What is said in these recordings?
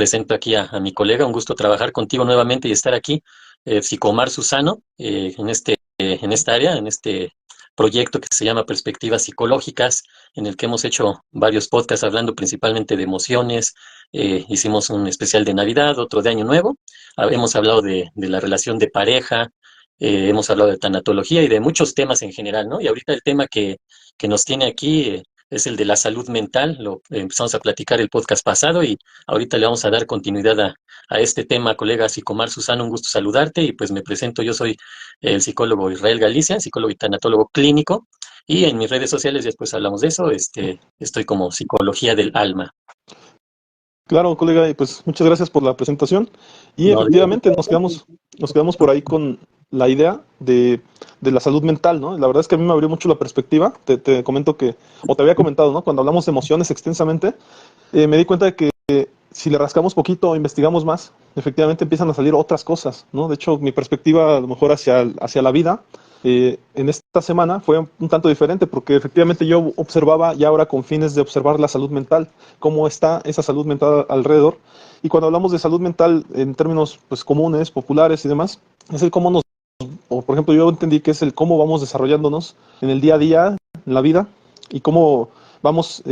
presento aquí a mi colega, un gusto trabajar contigo nuevamente y estar aquí, Psicomar Susano, en esta área, en este proyecto que se llama Perspectivas Psicológicas, en el que hemos hecho varios podcasts hablando principalmente de emociones. Hicimos un especial de Navidad, otro de Año Nuevo. Hemos hablado de la relación de pareja, hemos hablado de tanatología y de muchos temas en general, ¿no? Y ahorita el tema que nos tiene aquí, es el de la salud mental. Lo empezamos a platicar el podcast pasado y ahorita le vamos a dar continuidad a este tema, colega Psicomar Susano. Un gusto saludarte y pues me presento. Yo soy el psicólogo Israel Galicia, psicólogo y tanatólogo clínico, y en mis redes sociales después hablamos de eso. Estoy como Psicología del Alma. Claro, colega, y pues muchas gracias por la presentación. Y No, efectivamente nos quedamos por ahí con la idea de la salud mental, ¿no? La verdad es que a mí me abrió mucho la perspectiva. Te comento que, o te había comentado, ¿no? Cuando hablamos de emociones extensamente, me di cuenta de que si le rascamos poquito o investigamos más, efectivamente empiezan a salir otras cosas, ¿no? De hecho, mi perspectiva a lo mejor hacia la vida en esta semana fue un tanto diferente porque efectivamente yo observaba, ya ahora con fines de observar la salud mental, cómo está esa salud mental alrededor. Y cuando hablamos de salud mental en términos pues comunes, populares y demás, es el cómo nos, o por ejemplo yo entendí que es el cómo vamos desarrollándonos en el día a día, en la vida, y cómo vamos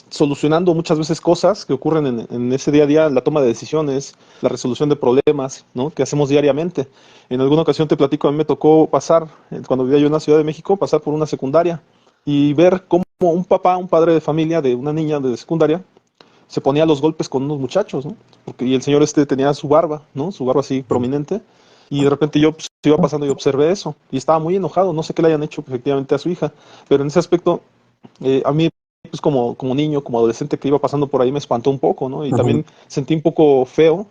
solucionando muchas veces cosas que ocurren en ese día a día, la toma de decisiones, la resolución de problemas, ¿no? Que hacemos diariamente. En alguna ocasión te platico, a mí me tocó pasar, cuando vivía yo en la Ciudad de México, pasar por una secundaria y ver cómo un papá, un padre de familia de una niña de secundaria, se ponía a los golpes con unos muchachos, ¿no? Y el señor tenía su barba, ¿no? Su barba así prominente. Y de repente yo pues, iba pasando y observé eso. Y estaba muy enojado. No sé qué le hayan hecho efectivamente a su hija. Pero en ese aspecto, a mí, pues como niño, como adolescente que iba pasando por ahí, me espantó un poco, ¿no? Y ujú. también sentí un poco feo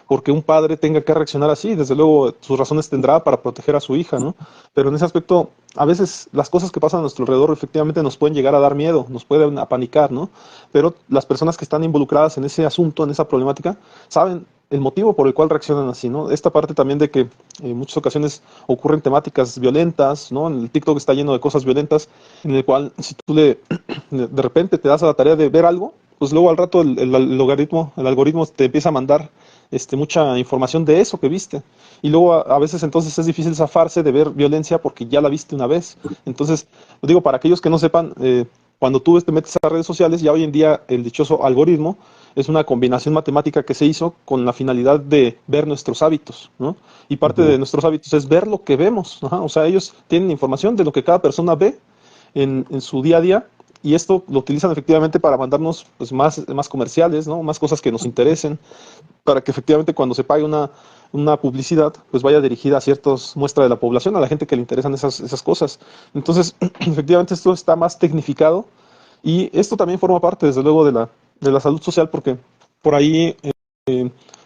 porque un padre tenga que reaccionar así. Desde luego, sus razones tendrá para proteger a su hija, ¿no? Pero en ese aspecto, a veces las cosas que pasan a nuestro alrededor efectivamente nos pueden llegar a dar miedo, nos pueden apanicar, ¿no? Pero las personas que están involucradas en ese asunto, en esa problemática, saben el motivo por el cual reaccionan así, ¿no? Esta parte también de que en muchas ocasiones ocurren temáticas violentas, ¿no? En el TikTok está lleno de cosas violentas, en el cual si tú de repente te das a la tarea de ver algo, pues luego al rato el algoritmo te empieza a mandar mucha información de eso que viste. Y luego a veces entonces es difícil zafarse de ver violencia porque ya la viste una vez. Entonces, digo, para aquellos que no sepan, cuando tú te metes a redes sociales, ya hoy en día el dichoso algoritmo es una combinación matemática que se hizo con la finalidad de ver nuestros hábitos, ¿no? Y parte Ujú. de nuestros hábitos es ver lo que vemos. Ajá. O sea, ellos tienen información de lo que cada persona ve en su día a día y esto lo utilizan efectivamente para mandarnos pues, más comerciales, ¿no? Más cosas que nos interesen, para que efectivamente cuando se pague una publicidad, pues vaya dirigida a ciertas muestras de la población, a la gente que le interesan esas cosas. Entonces, efectivamente esto está más tecnificado y esto también forma parte, desde luego, de la salud social, porque por ahí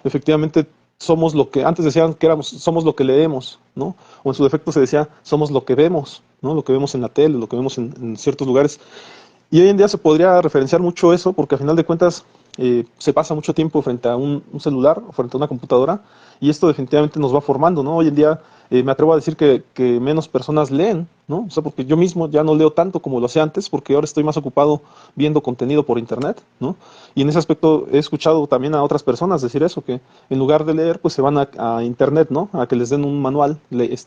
efectivamente somos lo que antes decían que éramos, somos lo que leemos, ¿no? O en su defecto se decía, somos lo que vemos, ¿no? Lo que vemos en la tele, lo que vemos en ciertos lugares. Y hoy en día se podría referenciar mucho eso, porque al final de cuentas se pasa mucho tiempo frente a un celular o frente a una computadora, y esto definitivamente nos va formando, ¿no? Hoy en día me atrevo a decir que menos personas leen, ¿no? O sea, porque yo mismo ya no leo tanto como lo hacía antes, porque ahora estoy más ocupado viendo contenido por internet, ¿no? Y en ese aspecto he escuchado también a otras personas decir eso, que en lugar de leer, pues se van a internet, ¿no? A que les den un manual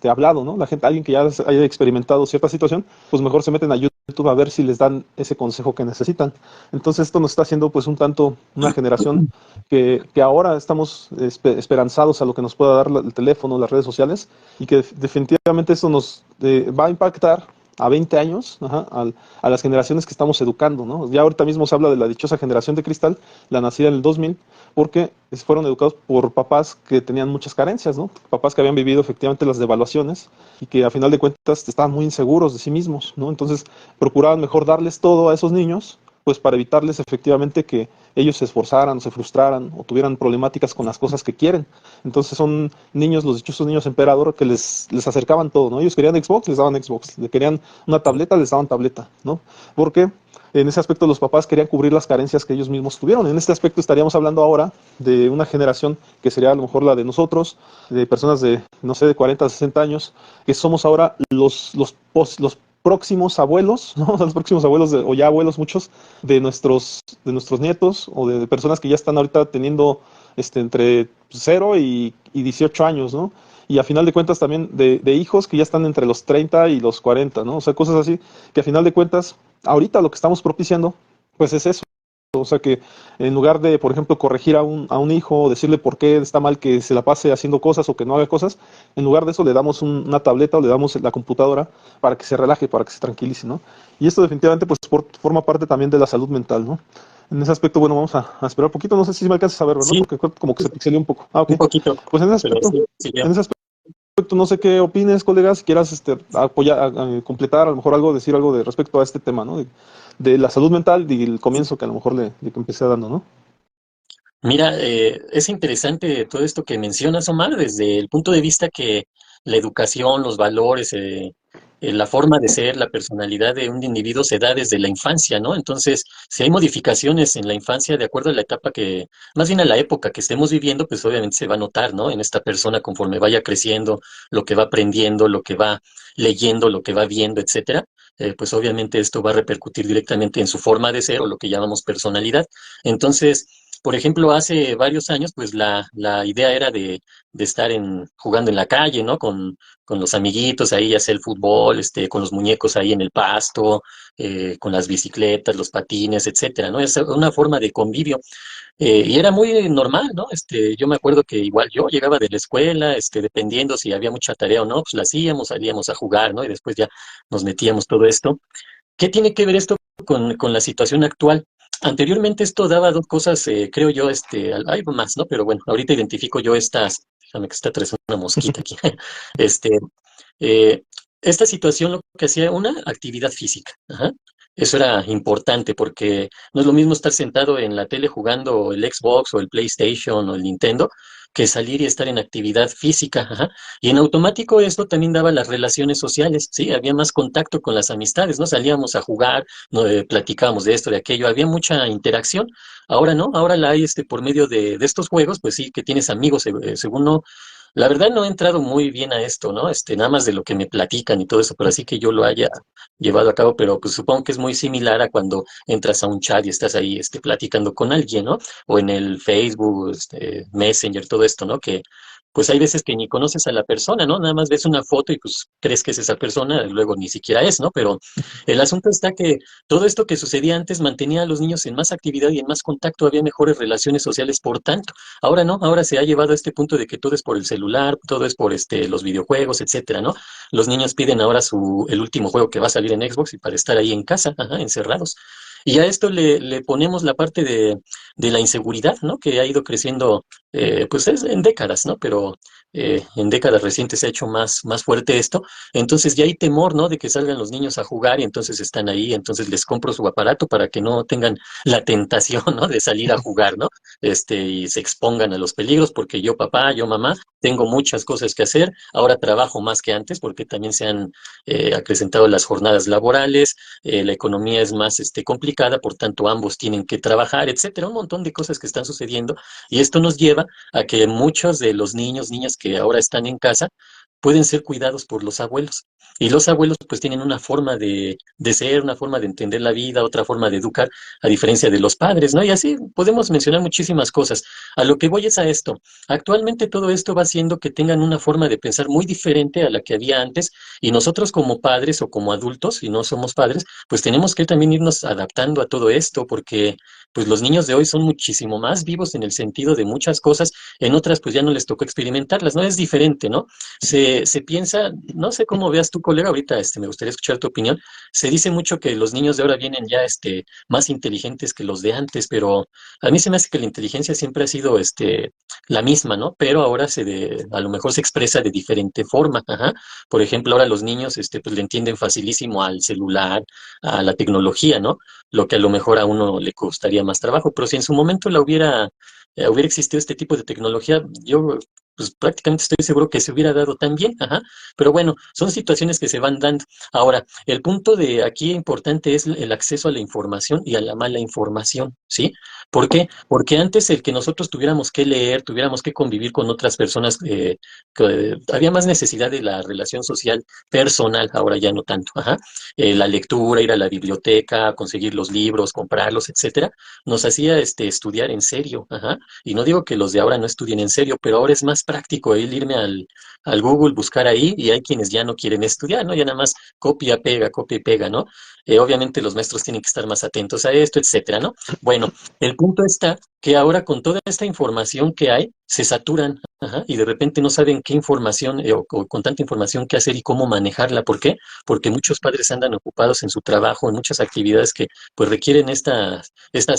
hablado, ¿no? La gente, alguien que ya haya experimentado cierta situación, pues mejor se meten a YouTube a ver si les dan ese consejo que necesitan. Entonces esto nos está haciendo pues un tanto una generación que ahora estamos esperanzados a lo que nos pueda dar el teléfono, las redes sociales, y que definitivamente eso nos va a impactar a 20 años, ajá, a las generaciones que estamos educando, ¿no? Ya ahorita mismo se habla de la dichosa generación de cristal, la nacida en el 2000, porque fueron educados por papás que tenían muchas carencias, ¿no? Papás que habían vivido efectivamente las devaluaciones y que a final de cuentas estaban muy inseguros de sí mismos, ¿no? Entonces procuraban mejor darles todo a esos niños, pues para evitarles efectivamente que ellos se esforzaran, o se frustraran o tuvieran problemáticas con las cosas que quieren. Entonces son niños, los dichosos niños emperador, que les acercaban todo, ¿no? Ellos querían Xbox, les daban Xbox, le querían una tableta, les daban tableta, ¿no? Porque en ese aspecto los papás querían cubrir las carencias que ellos mismos tuvieron. En este aspecto estaríamos hablando ahora de una generación que sería a lo mejor la de nosotros, de personas de, no sé, de 40 a 60 años, que somos ahora los próximos abuelos, ¿no? Los próximos abuelos, o ya abuelos muchos, de nuestros nietos o de personas que ya están ahorita teniendo entre 0 y 18 años, ¿no? Y a final de cuentas también de hijos que ya están entre los 30 y los 40, ¿no? O sea, cosas así que a final de cuentas, ahorita lo que estamos propiciando, pues es eso. O sea que en lugar de, por ejemplo, corregir a un hijo, decirle por qué está mal que se la pase haciendo cosas o que no haga cosas, en lugar de eso le damos una tableta o le damos la computadora para que se relaje, para que se tranquilice, ¿no? Y esto definitivamente pues forma parte también de la salud mental, ¿no? En ese aspecto, bueno, vamos a esperar un poquito, no sé si me alcanzas a ver, ¿verdad? Sí, Porque como que se pixeló un poco. Ah, ok. un poquito, Pues pero sí, sí, en ese aspecto no sé qué opines, colegas, si quieras apoyar, completar a lo mejor algo, decir algo de respecto a este tema, ¿no? De la salud mental y el comienzo que a lo mejor le que empecé dando, ¿no? Mira, es interesante todo esto que mencionas, Omar, desde el punto de vista que la educación, los valores, la forma de ser, la personalidad de un individuo se da desde la infancia, ¿no? Entonces, si hay modificaciones en la infancia de acuerdo a la etapa que, más bien a la época que estemos viviendo, pues obviamente se va a notar, ¿no? En esta persona conforme vaya creciendo, lo que va aprendiendo, lo que va leyendo, lo que va viendo, etcétera. Pues obviamente esto va a repercutir directamente en su forma de ser o lo que llamamos personalidad. Entonces, por ejemplo, hace varios años, pues la idea era de estar jugando en la calle, ¿no? Con los amiguitos ahí, hacer el fútbol, con los muñecos ahí en el pasto, con las bicicletas, los patines, etcétera, ¿no? Es una forma de convivio. Y era muy normal, ¿no? Yo me acuerdo que igual yo llegaba de la escuela, dependiendo si había mucha tarea o no, pues la hacíamos, salíamos a jugar, ¿no? Y después ya nos metíamos todo esto. ¿Qué tiene que ver esto con la situación actual? Anteriormente esto daba dos cosas, creo yo, hay más, ¿no? Pero bueno, ahorita identifico yo estas, déjame que está atrás una mosquita aquí. Este, eh, esta situación lo que hacía una actividad física. Ajá. Eso era importante porque no es lo mismo estar sentado en la tele jugando el Xbox o el PlayStation o el Nintendo que salir y estar en actividad física. Ajá. Y en automático esto también daba las relaciones sociales, ¿sí? Había más contacto con las amistades, ¿no? Salíamos a jugar, no, platicábamos de esto, de aquello, había mucha interacción. Ahora no, ahora la hay por medio de estos juegos, pues sí, que tienes amigos, según no. La verdad no he entrado muy bien a esto, ¿no? Nada más de lo que me platican y todo eso, pero así que yo lo haya llevado a cabo, pero pues supongo que es muy similar a cuando entras a un chat y estás ahí, platicando con alguien, ¿no? O en el Facebook, Messenger, todo esto, ¿no? Que pues hay veces que ni conoces a la persona, ¿no? Nada más ves una foto y pues crees que es esa persona, luego ni siquiera es, ¿no? Pero el asunto está que todo esto que sucedía antes mantenía a los niños en más actividad y en más contacto, había mejores relaciones sociales, por tanto. Ahora no, ahora se ha llevado a este punto de que todo es por el celular, todo es por los videojuegos, etcétera, ¿no? Los niños piden ahora el último juego que va a salir en Xbox y para estar ahí en casa, ajá, encerrados. Y a esto le ponemos la parte de la inseguridad, ¿no? Que ha ido creciendo, pues es en décadas, ¿no? Pero en décadas recientes se ha hecho más fuerte esto. Entonces ya hay temor, ¿no? De que salgan los niños a jugar y entonces están ahí, entonces les compro su aparato para que no tengan la tentación, ¿no? De salir a jugar, ¿no? Y se expongan a los peligros, porque yo papá, yo mamá, tengo muchas cosas que hacer, ahora trabajo más que antes porque también se han acrecentado las jornadas laborales, la economía es más complicada, por tanto ambos tienen que trabajar, etcétera, un montón de cosas que están sucediendo y esto nos lleva a que muchos de los niños, niñas que ahora están en casa, pueden ser cuidados por los abuelos. Y los abuelos pues tienen una forma de ser, una forma de entender la vida, otra forma de educar, a diferencia de los padres, ¿no? Y así podemos mencionar muchísimas cosas. A lo que voy es a esto. Actualmente todo esto va haciendo que tengan una forma de pensar muy diferente a la que había antes y nosotros como padres o como adultos, si no somos padres, pues tenemos que también irnos adaptando a todo esto porque pues los niños de hoy son muchísimo más vivos en el sentido de muchas cosas, en otras pues ya no les tocó experimentarlas, ¿no? Es diferente, ¿no? Se piensa, no sé cómo veas tu colega, ahorita me gustaría escuchar tu opinión, se dice mucho que los niños de ahora vienen ya más inteligentes que los de antes, pero a mí se me hace que la inteligencia siempre ha sido la misma, ¿no? Pero ahora a lo mejor se expresa de diferente forma, ajá. Por ejemplo, ahora los niños pues le entienden facilísimo al celular, a la tecnología, ¿no? Lo que a lo mejor a uno le costaría más trabajo, pero si en su momento hubiera existido este tipo de tecnología, yo pues prácticamente estoy seguro que se hubiera dado también, ajá. Pero bueno, son situaciones que se van dando. Ahora, el punto de aquí importante es el acceso a la información y a la mala información, ¿sí? ¿Por qué? Porque antes el que nosotros tuviéramos que leer, tuviéramos que convivir con otras personas, que había más necesidad de la relación social personal, ahora ya no tanto, ajá. La lectura, ir a la biblioteca, conseguir los libros, comprarlos, etcétera, nos hacía estudiar en serio, ajá. Y no digo que los de ahora no estudien en serio, pero ahora es más práctico el irme al Google, buscar ahí, y hay quienes ya no quieren estudiar, ¿no? Ya nada más copia y pega, ¿no? Obviamente los maestros tienen que estar más atentos a esto, etcétera, ¿no? Bueno, el punto está que ahora con toda esta información que hay, se saturan, ajá, y de repente no saben qué información, o con tanta información qué hacer y cómo manejarla. ¿Por qué? Porque muchos padres andan ocupados en su trabajo, en muchas actividades que pues requieren estas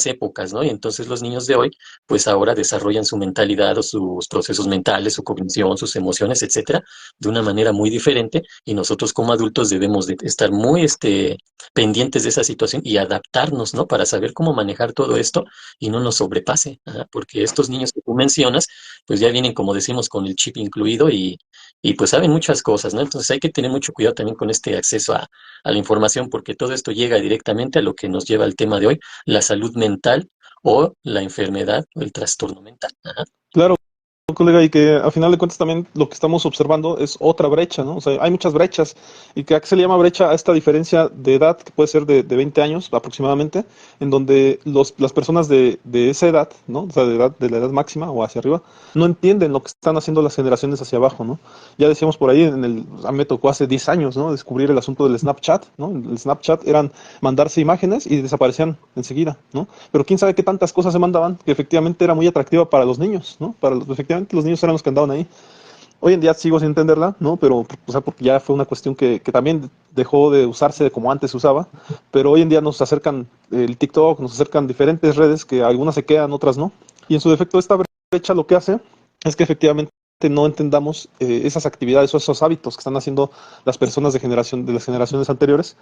épocas, ¿no? Y entonces los niños de hoy pues ahora desarrollan su mentalidad o sus procesos mentales, su cognición, sus emociones, etcétera, de una manera muy diferente, y nosotros como adultos debemos de estar muy pendientes de esa situación y adaptarnos, ¿no? Para saber cómo manejar todo esto y no nos sobrepase, ajá, porque estos niños que tú mencionas, pues ya vienen, como decimos, con el chip incluido, y pues saben muchas cosas, ¿no? Entonces hay que tener mucho cuidado también con este acceso a la información, porque todo esto llega directamente a lo que nos lleva al tema de hoy, la salud mental o la enfermedad o el trastorno mental. Ajá. Claro, colega, y que a final de cuentas también lo que estamos observando es otra brecha, ¿no? O sea, hay muchas brechas, y que a qué se le llama brecha a esta diferencia de edad, que puede ser de 20 años aproximadamente, en donde las personas de esa edad, ¿no? O sea, de la edad máxima o hacia arriba, no entienden lo que están haciendo las generaciones hacia abajo, ¿no? Ya decíamos por ahí, a mí me tocó hace 10 años, ¿no? Descubrir el asunto del Snapchat, ¿no? El Snapchat eran mandarse imágenes y desaparecían enseguida, ¿no? Pero quién sabe qué tantas cosas se mandaban que efectivamente era muy atractiva para los niños, ¿no? Efectivamente los niños eran los que andaban ahí. Hoy en día sigo sin entenderla, ¿no? Pero, o sea, porque ya fue una cuestión que también dejó de usarse como antes se usaba, pero hoy en día nos acercan el TikTok, nos acercan diferentes redes que algunas se quedan, otras no. Y en su defecto esta brecha lo que hace es que efectivamente no entendamos esas actividades o esos hábitos que están haciendo las personas de las generaciones anteriores,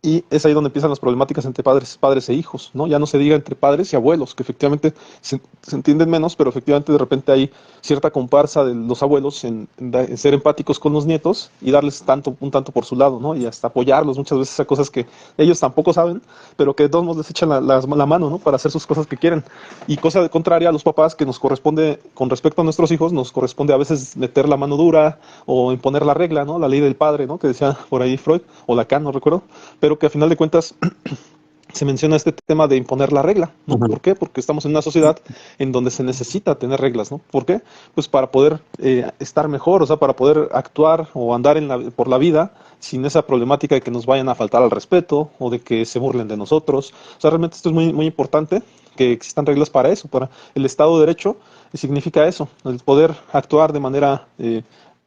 y es ahí donde empiezan las problemáticas entre padres e hijos, ¿no? Ya no se diga entre padres y abuelos, que efectivamente se entienden menos, pero efectivamente de repente hay cierta comparsa de los abuelos en ser empáticos con los nietos y darles un tanto por su lado, ¿no? Y hasta apoyarlos muchas veces a cosas que ellos tampoco saben, pero que de todos modos les echan la mano, ¿no? Para hacer sus cosas que quieren. Y cosa de contraria a los papás, que nos corresponde, con respecto a nuestros hijos, nos corresponde a veces meter la mano dura o imponer la regla, ¿no? La ley del padre, ¿no? Que decía por ahí Freud, o Lacan, no recuerdo, pero que a final de cuentas se menciona este tema de imponer la regla, ¿no? Ujú. ¿Por qué? Porque estamos en una sociedad en donde se necesita tener reglas, ¿no? ¿Por qué? Pues para poder estar mejor, o sea, para poder actuar o andar por la vida sin esa problemática de que nos vayan a faltar al respeto o de que se burlen de nosotros. O sea, realmente esto es muy, muy importante, que existan reglas para eso, para el Estado de Derecho, y significa eso, el poder actuar de manera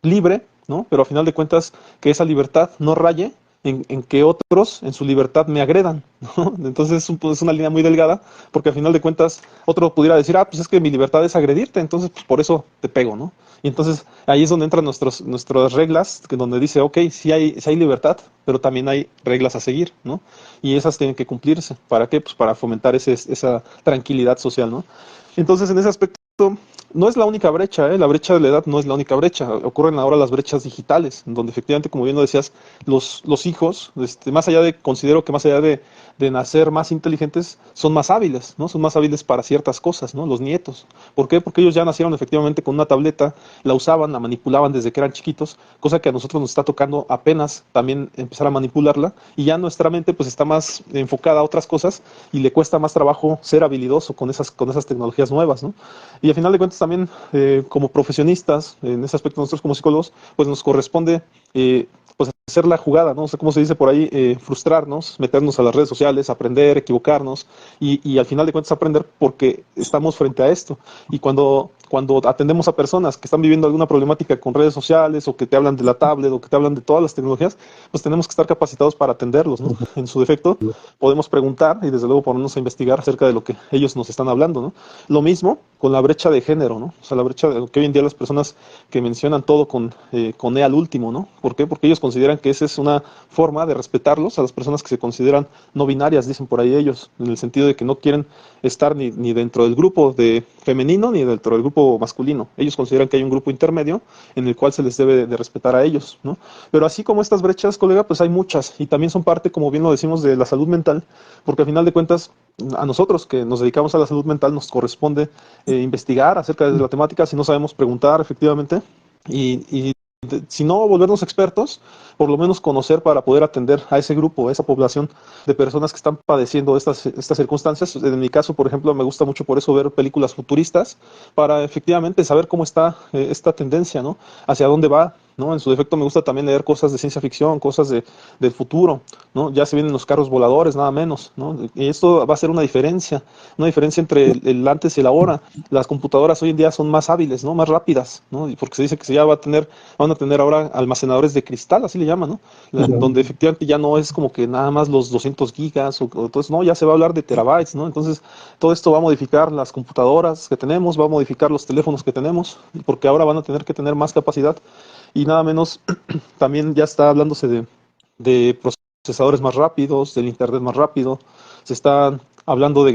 libre, ¿no? Pero a final de cuentas que esa libertad no raye en que otros en su libertad me agredan, ¿no? Entonces es una línea muy delgada, porque al final de cuentas otro pudiera decir, ah, pues es que mi libertad es agredirte, entonces pues por eso te pego, ¿no? Y entonces ahí es donde entran nuestras reglas, que donde dice, ok, sí hay libertad, pero también hay reglas a seguir, ¿no? Y esas tienen que cumplirse. ¿Para qué? Pues para fomentar esa tranquilidad social, ¿no? Entonces, en ese aspecto, no es la única brecha, ¿eh? La brecha de la edad no es la única brecha. Ocurren ahora las brechas digitales, en donde efectivamente, como bien lo decías, los hijos, considero que más allá de nacer más inteligentes, son más hábiles, ¿no? Son más hábiles para ciertas cosas, ¿no? Los nietos. ¿Por qué? Porque ellos ya nacieron efectivamente con una tableta, la usaban, la manipulaban desde que eran chiquitos, cosa que a nosotros nos está tocando apenas también empezar a manipularla, y ya nuestra mente pues está más enfocada a otras cosas y le cuesta más trabajo ser habilidoso con esas tecnologías nuevas, ¿no? Y al final de cuentas también, como profesionistas, en ese aspecto nosotros como psicólogos, pues nos corresponde pues hacer la jugada, ¿no? O sea, como se dice por ahí, frustrarnos, meternos a las redes sociales, aprender, equivocarnos, y al final de cuentas aprender, porque estamos frente a esto. Y cuando atendemos a personas que están viviendo alguna problemática con redes sociales, o que te hablan de la tablet, o que te hablan de todas las tecnologías, pues tenemos que estar capacitados para atenderlos, ¿no? En su defecto, podemos preguntar y desde luego ponernos a investigar acerca de lo que ellos nos están hablando, ¿no? Lo mismo con la brecha de género, ¿no? O sea, la brecha de que hoy en día las personas que mencionan todo con E al último, ¿no? ¿Por qué? Porque ellos consideran que esa es una forma de respetarlos a las personas que se consideran no binarias, dicen por ahí ellos, en el sentido de que no quieren estar ni dentro del grupo de femenino ni dentro del grupo masculino. Ellos consideran que hay un grupo intermedio en el cual se les debe de respetar a ellos, ¿no? Pero así como estas brechas, colega, pues hay muchas y también son parte, como bien lo decimos, de la salud mental, porque al final de cuentas a nosotros que nos dedicamos a la salud mental nos corresponde investigar acerca de la temática, si no sabemos preguntar efectivamente y si no volvernos expertos, por lo menos conocer para poder atender a ese grupo, a esa población de personas que están padeciendo estas circunstancias. En mi caso, por ejemplo, me gusta mucho por eso ver películas futuristas, para efectivamente saber cómo está esta tendencia, ¿no? Hacia dónde va, ¿no? En su defecto me gusta también leer cosas de ciencia ficción, cosas del futuro, ¿no? Ya se vienen los carros voladores, nada menos, ¿no? Y esto va a ser una diferencia entre el antes y el ahora. Las computadoras hoy en día son más hábiles, ¿no? Más rápidas, ¿no? Y porque se dice que se ya van a tener ahora almacenadores de cristal, así le llaman, ¿no? Donde efectivamente ya no es como que nada más los 200 gigas o todo eso, no, ya se va a hablar de terabytes, ¿no? Entonces, todo esto va a modificar las computadoras que tenemos, va a modificar los teléfonos que tenemos, porque ahora van a tener que tener más capacidad y nada menos, también ya está hablándose de procesadores más rápidos, del internet más rápido, se está hablando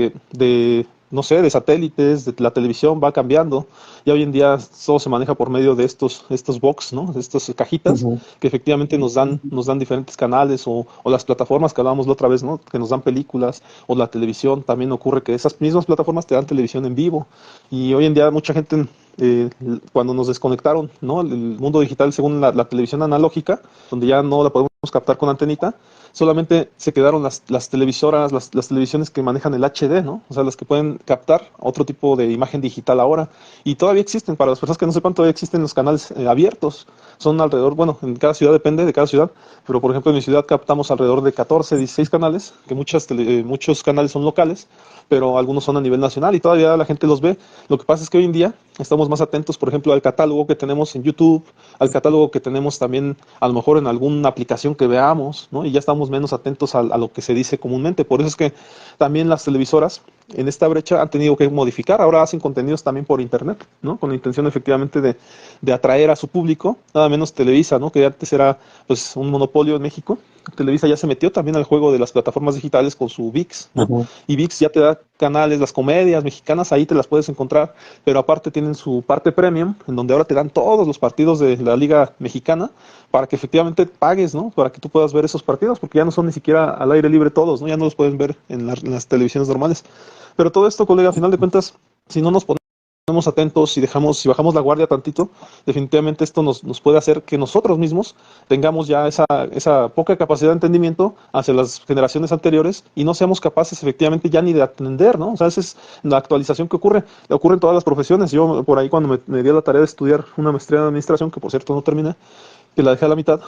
no sé, de satélites, de la televisión va cambiando. Ya hoy en día todo se maneja por medio de estos box, ¿no? De estas cajitas Ujú. que efectivamente nos dan diferentes canales o las plataformas que hablábamos la otra vez, ¿no? Que nos dan películas o la televisión. También ocurre que esas mismas plataformas te dan televisión en vivo. Y hoy en día mucha gente, cuando nos desconectaron, ¿no? El mundo digital según la televisión analógica, donde ya no la podemos captar con antenita, solamente se quedaron las televisoras, las televisiones que manejan el HD, ¿no? O sea, las que pueden captar otro tipo de imagen digital ahora. Y todavía existen, para las personas que no sepan, todavía existen los canales abiertos. Son alrededor, bueno, en cada ciudad depende de cada ciudad, pero por ejemplo en mi ciudad captamos alrededor de 14, 16 canales, que muchos canales son locales, pero algunos son a nivel nacional y todavía la gente los ve. Lo que pasa es que hoy en día estamos más atentos, por ejemplo, al catálogo que tenemos en YouTube, al catálogo que tenemos también a lo mejor en alguna aplicación que veamos, ¿no? Y ya estamos menos atentos a lo que se dice comúnmente. Por eso es que también las televisoras en esta brecha han tenido que modificar. Ahora hacen contenidos también por internet, ¿no? Con la intención efectivamente de atraer a su público, nada menos Televisa, ¿no? Que antes era pues un monopolio en México. Televisa ya se metió también al juego de las plataformas digitales con su ViX, ¿no? Ujú. Y ViX ya te da canales, las comedias mexicanas, ahí te las puedes encontrar, pero aparte tienen su parte premium, en donde ahora te dan todos los partidos de la Liga Mexicana para que efectivamente pagues, ¿no? Para que tú puedas ver esos partidos, porque ya no son ni siquiera al aire libre todos, ¿no? Ya no los pueden ver en las televisiones normales. Pero todo esto, colega, a final de cuentas, si no nos ponemos atentos y si bajamos la guardia tantito, definitivamente esto nos puede hacer que nosotros mismos tengamos ya esa poca capacidad de entendimiento hacia las generaciones anteriores y no seamos capaces efectivamente ya ni de atender, ¿no? O sea, esa es la actualización que ocurre en todas las profesiones. Yo por ahí cuando me di a la tarea de estudiar una maestría en administración, que por cierto no terminé, que la dejé a la mitad,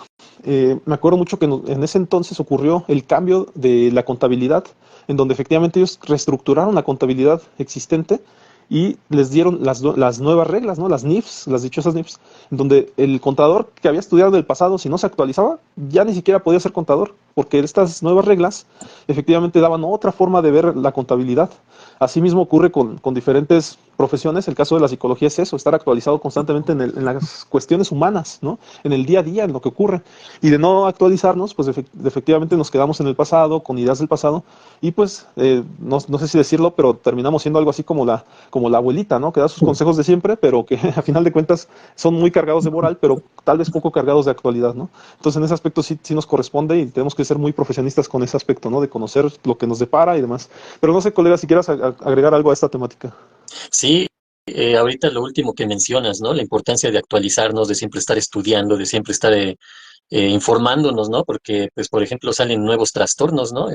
me acuerdo mucho que en ese entonces ocurrió el cambio de la contabilidad, en donde efectivamente ellos reestructuraron la contabilidad existente y les dieron las nuevas reglas, ¿no? Las NIFs, las dichosas NIFs, en donde el contador que había estudiado del pasado, si no se actualizaba, ya ni siquiera podía ser contador, porque estas nuevas reglas efectivamente daban otra forma de ver la contabilidad. Asimismo ocurre con diferentes profesiones. El caso de la psicología es eso, estar actualizado constantemente en las cuestiones humanas, ¿no? En el día a día, en lo que ocurre. Y de no actualizarnos, pues efectivamente nos quedamos en el pasado, con ideas del pasado, y pues no sé si decirlo, pero terminamos siendo algo así como la abuelita, ¿no? Que da sus consejos de siempre, pero que a final de cuentas son muy cargados de moral, pero tal vez poco cargados de actualidad, ¿no? Entonces en ese aspecto sí nos corresponde y tenemos que ser muy profesionistas con ese aspecto, ¿no? De conocer lo que nos depara y demás. Pero no sé, colega, si quieras agregar algo a esta temática. Sí, ahorita lo último que mencionas, ¿no? La importancia de actualizarnos, de siempre estar estudiando, de siempre estar informándonos, ¿no? Porque, pues, por ejemplo, salen nuevos trastornos, ¿no?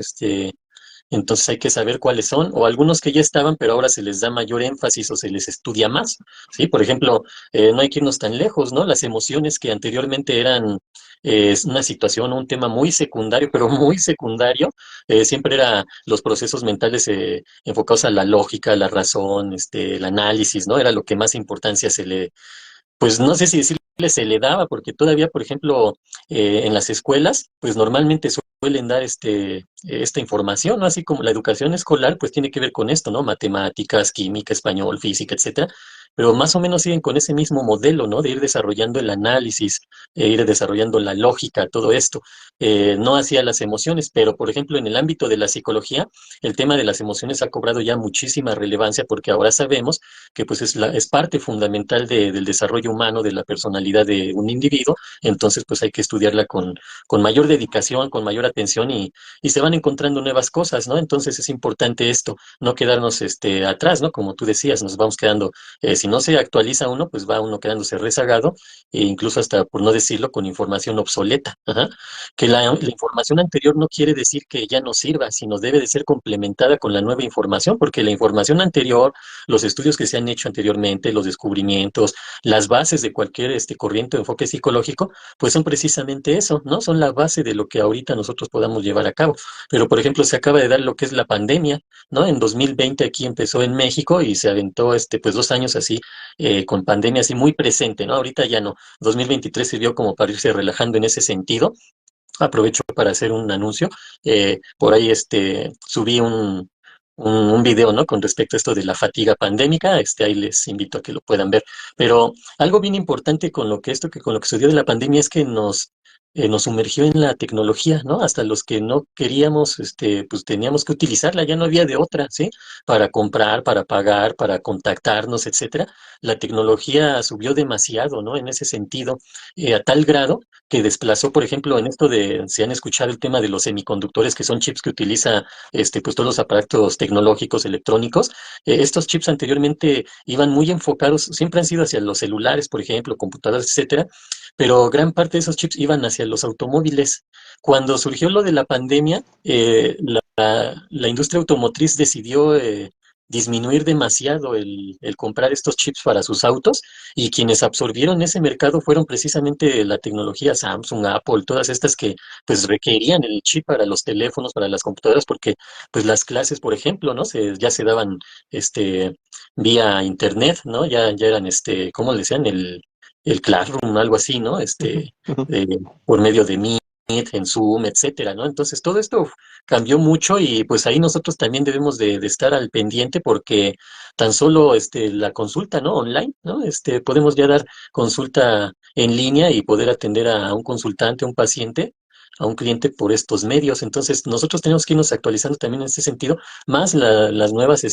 Entonces hay que saber cuáles son, o algunos que ya estaban, pero ahora se les da mayor énfasis o se les estudia más, ¿sí? Por ejemplo, no hay que irnos tan lejos, ¿no? Las emociones que anteriormente eran es una situación, un tema muy secundario, pero muy secundario, siempre era los procesos mentales enfocados a la lógica, la razón, el análisis, ¿no? Era lo que más importancia pues no sé si decirle se le daba, porque todavía, por ejemplo, en las escuelas, pues normalmente suelen dar esta información, ¿no? Así como la educación escolar, pues tiene que ver con esto, ¿no? Matemáticas, química, español, física, etcétera. pero más o menos siguen con ese mismo modelo, ¿no? De ir desarrollando el análisis, ir desarrollando la lógica, todo esto. No hacia las emociones, pero por ejemplo en el ámbito de la psicología, el tema de las emociones ha cobrado ya muchísima relevancia porque ahora sabemos que pues es parte fundamental del desarrollo humano, de la personalidad de un individuo, entonces pues hay que estudiarla con mayor dedicación, con mayor atención y se van encontrando nuevas cosas, ¿no? Entonces es importante esto, no quedarnos atrás, ¿no? Como tú decías, nos vamos quedando, si no se actualiza uno, pues va uno quedándose rezagado, e incluso hasta, por no decirlo, con información obsoleta. Ajá. Que la información anterior no quiere decir que ya no sirva, sino debe de ser complementada con la nueva información, porque la información anterior, los estudios que se han hecho anteriormente, los descubrimientos, las bases de cualquier corriente o enfoque psicológico, pues son precisamente eso, ¿no? Son la base de lo que ahorita nosotros podamos llevar a cabo. Pero, por ejemplo, se acaba de dar lo que es la pandemia, ¿no? En 2020 aquí empezó en México y se aventó, pues 2 años así, con pandemia así muy presente, ¿no? Ahorita ya no. 2023 sirvió como para irse relajando en ese sentido. Aprovecho para hacer un anuncio. Por ahí subí un video, ¿no? Con respecto a esto de la fatiga pandémica. Ahí les invito a que lo puedan ver. Pero algo bien importante con con lo que sucedió de la pandemia es que nos sumergió en la tecnología, ¿no? Hasta los que no queríamos, pues teníamos que utilizarla, ya no había de otra, ¿sí? Para comprar, para pagar, para contactarnos, etcétera. La tecnología subió demasiado, ¿no? En ese sentido, a tal grado que desplazó, por ejemplo, en esto de, si han escuchado el tema de los semiconductores, que son chips que utiliza, pues todos los aparatos tecnológicos, electrónicos, estos chips anteriormente iban muy enfocados, siempre han sido hacia los celulares, por ejemplo, computadoras, etcétera, pero gran parte de esos chips iban hacia los automóviles. Cuando surgió lo de la pandemia, la industria automotriz decidió disminuir demasiado el comprar estos chips para sus autos y quienes absorbieron ese mercado fueron precisamente la tecnología Samsung, Apple, todas estas que pues requerían el chip para los teléfonos, para las computadoras, porque pues las clases, por ejemplo, ¿no? Ya se daban este vía internet, ¿no? Ya eran ¿cómo le decían? El Classroom, algo así, ¿no? Ujú, ujú. Eh, por medio de Meet, en Zoom, etcétera, ¿no? Entonces todo esto cambió mucho y pues ahí nosotros también debemos de estar al pendiente porque tan solo la consulta, ¿no? Online, ¿no? Podemos ya dar consulta en línea y poder atender a un consultante, a un paciente, a un cliente por estos medios. Entonces nosotros tenemos que irnos actualizando también en ese sentido, más las nuevas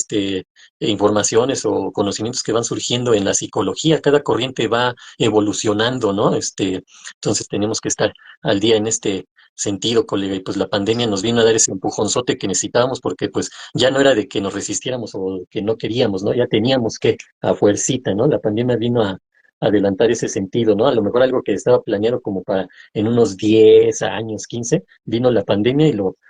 informaciones o conocimientos que van surgiendo en la psicología. Cada corriente va evolucionando, ¿no? Entonces tenemos que estar al día en este sentido, colega, y pues la pandemia nos vino a dar ese empujonzote que necesitábamos porque pues ya no era de que nos resistiéramos o que no queríamos, ¿no? Ya teníamos que a fuercita, ¿no? La pandemia vino a adelantar ese sentido, ¿no? A lo mejor algo que estaba planeado como para en unos 10 años, 15 vino la pandemia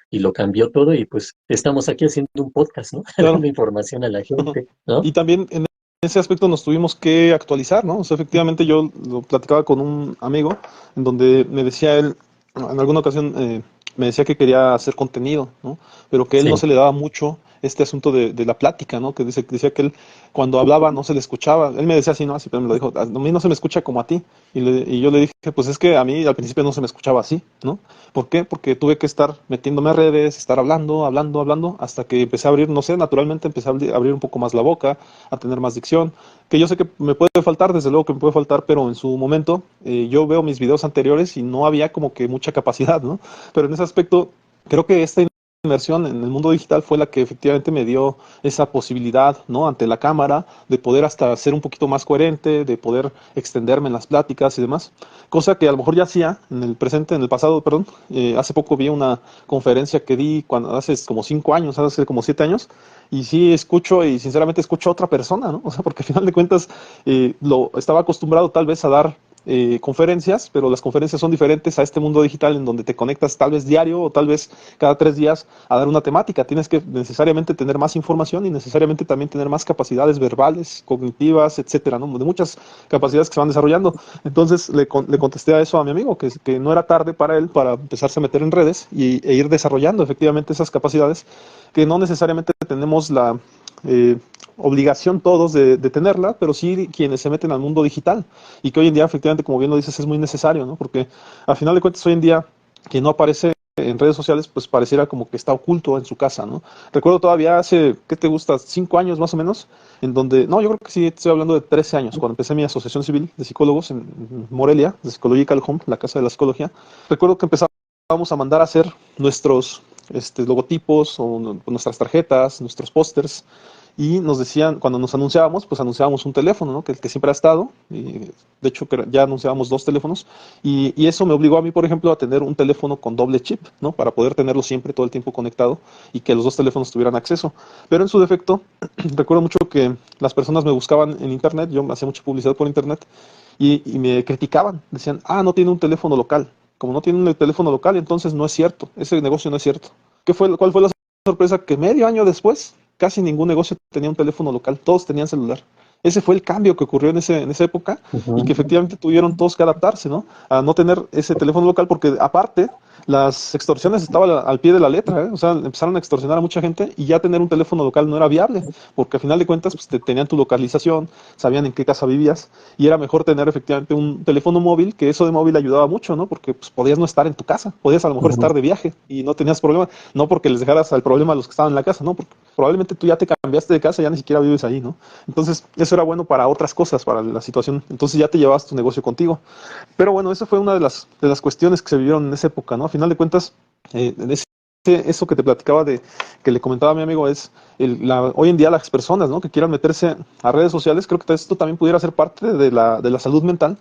y lo cambió todo y pues estamos aquí haciendo un podcast, ¿no? Claro. Dando información a la Ujú. gente, ¿no? Y también en ese aspecto nos tuvimos que actualizar, ¿no? O sea, efectivamente yo lo platicaba con un amigo en donde me decía él, en alguna ocasión me decía que quería hacer contenido, ¿no? Pero que él no Sí, se le daba mucho este asunto de la plática, ¿no? Que decía que él cuando hablaba no se le escuchaba. Él me decía así, ¿no? Así, pero me lo dijo, a mí no se me escucha como a ti. Y yo le dije, pues es que a mí al principio no se me escuchaba así, ¿no? ¿Por qué? Porque tuve que estar metiéndome a redes, estar hablando, hablando, hablando, hasta que empecé a abrir, no sé, naturalmente empecé a abrir un poco más la boca, a tener más dicción, que yo sé que me puede faltar, desde luego que me puede faltar, pero en su momento yo veo mis videos anteriores y no había como que mucha capacidad, ¿no? Pero en ese aspecto, creo que esta inmersión en el mundo digital fue la que efectivamente me dio esa posibilidad, ¿no? Ante la cámara, de poder hasta ser un poquito más coherente, de poder extenderme en las pláticas y demás, cosa que a lo mejor ya hacía en el presente, en el pasado, perdón. Hace poco vi una conferencia que di cuando hace como 5 años, hace como 7 años, y sí escucho y sinceramente escucho a otra persona, ¿no? O sea, porque al final de cuentas lo estaba acostumbrado tal vez a dar conferencias, pero las conferencias son diferentes a este mundo digital en donde te conectas tal vez diario o tal vez cada 3 días a dar una temática. Tienes que necesariamente tener más información y necesariamente también tener más capacidades verbales, cognitivas, etcétera, ¿no? De muchas capacidades que se van desarrollando. Entonces le contesté a eso a mi amigo, que no era tarde para él para empezarse a meter en redes e ir desarrollando efectivamente esas capacidades que no necesariamente tenemos la obligación todos de tenerla, pero sí quienes se meten al mundo digital y que hoy en día efectivamente, como bien lo dices, es muy necesario, ¿no? Porque al final de cuentas hoy en día quien no aparece en redes sociales, pues pareciera como que está oculto en su casa, ¿no? Recuerdo todavía hace, ¿qué te gusta? 5 años más o menos, en donde, no, yo creo que sí, estoy hablando de 13 años, cuando empecé mi asociación civil de psicólogos en Morelia, de Psychological Home, la casa de la psicología. Recuerdo que empezábamos a mandar a hacer nuestros logotipos o nuestras tarjetas, nuestros pósters, y nos decían, cuando nos anunciábamos, pues anunciábamos un teléfono, ¿no? Que el que siempre ha estado, y de hecho ya anunciábamos 2 teléfonos, y eso me obligó a mí, por ejemplo, a tener un teléfono con doble chip, ¿no? Para poder tenerlo siempre, todo el tiempo conectado, y que los 2 teléfonos tuvieran acceso. Pero en su defecto, recuerdo mucho que las personas me buscaban en internet, yo hacía mucha publicidad por internet, y me criticaban, decían, ah, no tiene un teléfono local. Como no tiene un teléfono local, entonces no es cierto, ese negocio no es cierto. ¿Cuál fue la sorpresa? Que medio año después, casi ningún negocio tenía un teléfono local, todos tenían celular. Ese fue el cambio que ocurrió en esa época, y que Ujú. efectivamente tuvieron todos que adaptarse, ¿no? A no tener ese teléfono local, porque aparte las extorsiones estaban al pie de la letra, ¿eh? O sea, empezaron a extorsionar a mucha gente, y ya tener un teléfono local no era viable, porque al final de cuentas pues, tenían tu localización, sabían en qué casa vivías, y era mejor tener efectivamente un teléfono móvil, que eso de móvil ayudaba mucho, ¿no? Porque pues, podías no estar en tu casa, podías a lo mejor Ujú. estar de viaje y no tenías problema, no porque les dejaras al problema a los que estaban en la casa, ¿no? Porque probablemente tú ya te cambiaste de casa, ya ni siquiera vives ahí, ¿no? Entonces, eso era bueno para otras cosas, para la situación. Entonces ya te llevabas tu negocio contigo. Pero bueno, esa fue una de las cuestiones que se vivieron en esa época, ¿no? A final de cuentas, eso que te platicaba que le comentaba a mi amigo es hoy en día las personas, ¿no? Que quieran meterse a redes sociales, creo que esto también pudiera ser parte de la salud mental,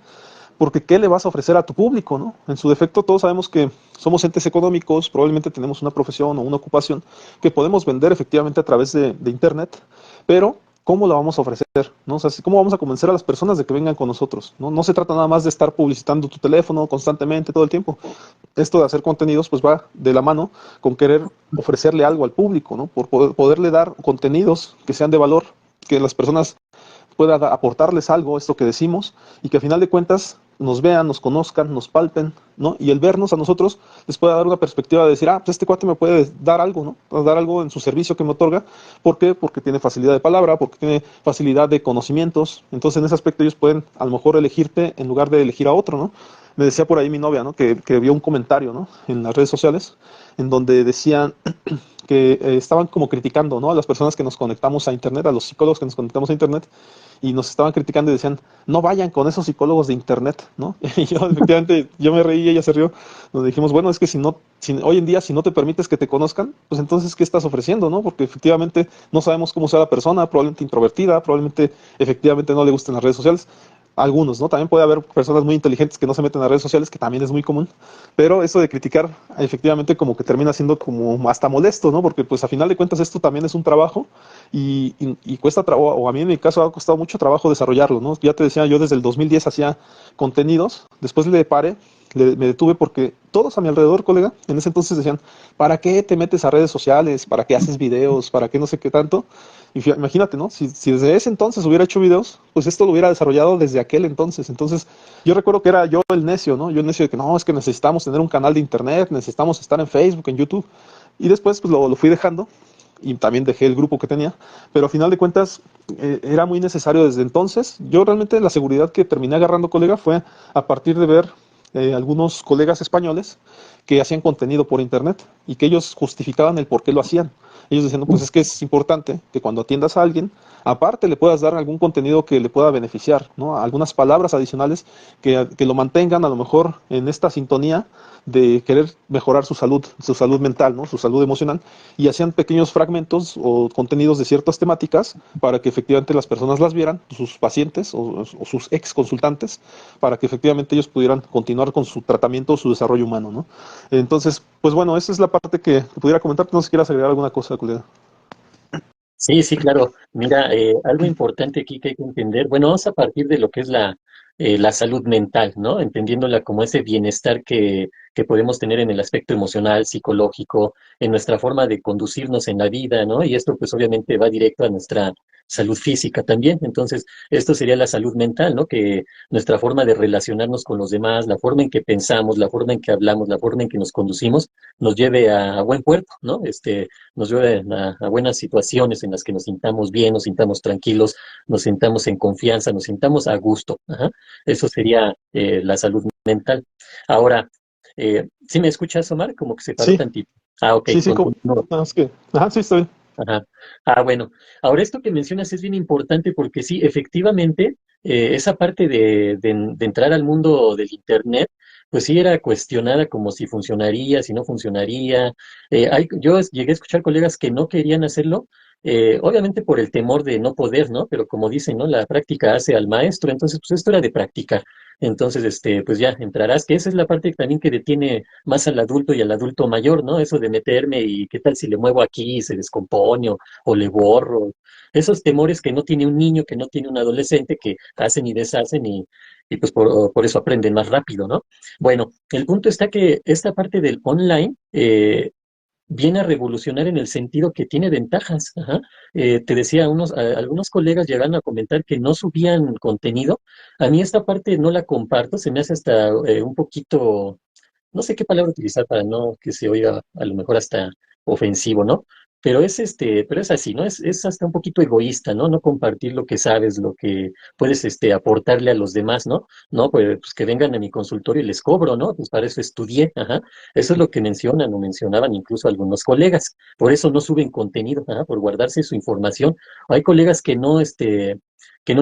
porque ¿qué le vas a ofrecer a tu público, no? En su defecto, todos sabemos que somos entes económicos, probablemente tenemos una profesión o una ocupación que podemos vender efectivamente a través de Internet, pero ¿cómo la vamos a ofrecer? ¿No? O sea, ¿cómo vamos a convencer a las personas de que vengan con nosotros? ¿No? No se trata nada más de estar publicitando tu teléfono constantemente todo el tiempo. Esto de hacer contenidos pues va de la mano con querer ofrecerle algo al público, ¿no? Por poderle dar contenidos que sean de valor, que las personas pueda aportarles algo, esto que decimos, y que al final de cuentas nos vean, nos conozcan, nos palpen, ¿no? Y el vernos a nosotros les pueda dar una perspectiva de decir, ah, pues este cuate me puede dar algo, ¿no? Puede dar algo en su servicio que me otorga. ¿Por qué? Porque tiene facilidad de palabra, porque tiene facilidad de conocimientos. Entonces, en ese aspecto ellos pueden a lo mejor elegirte en lugar de elegir a otro, ¿no? Me decía por ahí mi novia, ¿no? Que vio un comentario, ¿no? En las redes sociales, en donde decían que estaban como criticando, ¿no? A las personas que nos conectamos a Internet, a los psicólogos que nos conectamos a Internet, y nos estaban criticando y decían, no vayan con esos psicólogos de Internet, ¿no? Y yo, efectivamente, yo me reí y ella se rió. Nos dijimos, bueno, es que hoy en día, si no te permites que te conozcan, pues entonces, ¿qué estás ofreciendo, no? Porque efectivamente no sabemos cómo sea la persona, probablemente introvertida, probablemente efectivamente no le gusten las redes sociales. Algunos, ¿no? También puede haber personas muy inteligentes que no se meten a redes sociales, que también es muy común, pero eso de criticar, efectivamente, como que termina siendo como hasta molesto, ¿no? Porque pues a final de cuentas esto también es un trabajo, y cuesta trabajo, o a mí en mi caso ha costado mucho trabajo desarrollarlo, ¿no? Ya te decía, yo desde el 2010 hacía contenidos, después le paré, me detuve porque todos a mi alrededor, colega, en ese entonces decían, ¿para qué te metes a redes sociales? ¿Para qué haces videos? ¿Para qué no sé qué tanto? Y imagínate, ¿no? Si desde ese entonces hubiera hecho videos, pues esto lo hubiera desarrollado desde aquel entonces. Entonces, yo recuerdo que era yo el necio, ¿no? Yo el necio de que no, es que necesitamos tener un canal de internet, necesitamos estar en Facebook, en YouTube. Y después, pues lo fui dejando, y también dejé el grupo que tenía, pero a final de cuentas era muy necesario desde entonces. Yo realmente la seguridad que terminé agarrando, colega, fue a partir de ver algunos colegas españoles que hacían contenido por internet y que ellos justificaban el por qué lo hacían. Ellos decían, no, pues es que es importante que cuando atiendas a alguien, aparte le puedas dar algún contenido que le pueda beneficiar, ¿no? Algunas palabras adicionales que lo mantengan a lo mejor en esta sintonía de querer mejorar su salud mental, ¿no? Su salud emocional, y hacían pequeños fragmentos o contenidos de ciertas temáticas para que efectivamente las personas las vieran, sus pacientes o sus ex consultantes, para que efectivamente ellos pudieran continuar con su tratamiento o su desarrollo humano, ¿no? Entonces, pues bueno, esa es la parte que pudiera comentar. No sé si quieras agregar alguna cosa, colega. Sí, sí, claro. Mira, algo importante aquí que hay que entender, bueno, vamos a partir de lo que es la salud mental, ¿no? Entendiéndola como ese bienestar que podemos tener en el aspecto emocional, psicológico, en nuestra forma de conducirnos en la vida, ¿no? Y esto pues obviamente va directo a nuestra salud física también. Entonces, esto sería la salud mental, ¿no? Que nuestra forma de relacionarnos con los demás, la forma en que pensamos, la forma en que hablamos, la forma en que nos conducimos, nos lleve a buen puerto, ¿no? Nos lleve a buenas situaciones en las que nos sintamos bien, nos sintamos tranquilos, nos sintamos en confianza, nos sintamos a gusto. Ajá. Eso sería la salud mental. Ahora, ¿Sí me escuchas, Omar? Como que se paró Sí, tantito. Ah, ok, sí, sí, continúo. nada más que, ajá, sí, está bien. Ajá. Ah, bueno. Ahora esto que mencionas es bien importante porque sí, efectivamente, esa parte de entrar al mundo del Internet, pues sí era cuestionada como si funcionaría, si no funcionaría. Yo llegué a escuchar colegas que no querían hacerlo, obviamente por el temor de no poder, ¿no? Pero como dicen, ¿no? La práctica hace al maestro, entonces pues esto era de practicar. Entonces, pues ya entrarás, que esa es la parte también que detiene más al adulto y al adulto mayor, ¿no? Eso de meterme y qué tal si le muevo aquí y se descompone o le borro. Esos temores que no tiene un niño, que no tiene un adolescente, que hacen y deshacen y pues por eso aprenden más rápido, ¿no? Bueno, el punto está que esta parte del online viene a revolucionar en el sentido que tiene ventajas. Ajá. Te decía, algunos colegas llegaron a comentar que no subían contenido. A mí esta parte no la comparto, se me hace hasta un poquito, no sé qué palabra utilizar para no que se oiga a lo mejor hasta ofensivo, ¿no? Pero es así, ¿no? Es hasta un poquito egoísta, ¿no? No compartir lo que sabes, lo que puedes aportarle a los demás, ¿no? No, pues que vengan a mi consultorio y les cobro, ¿no? Pues para eso estudié, ajá. Eso es lo que mencionan o mencionaban incluso algunos colegas. Por eso no suben contenido, ajá, por guardarse su información. Hay colegas que no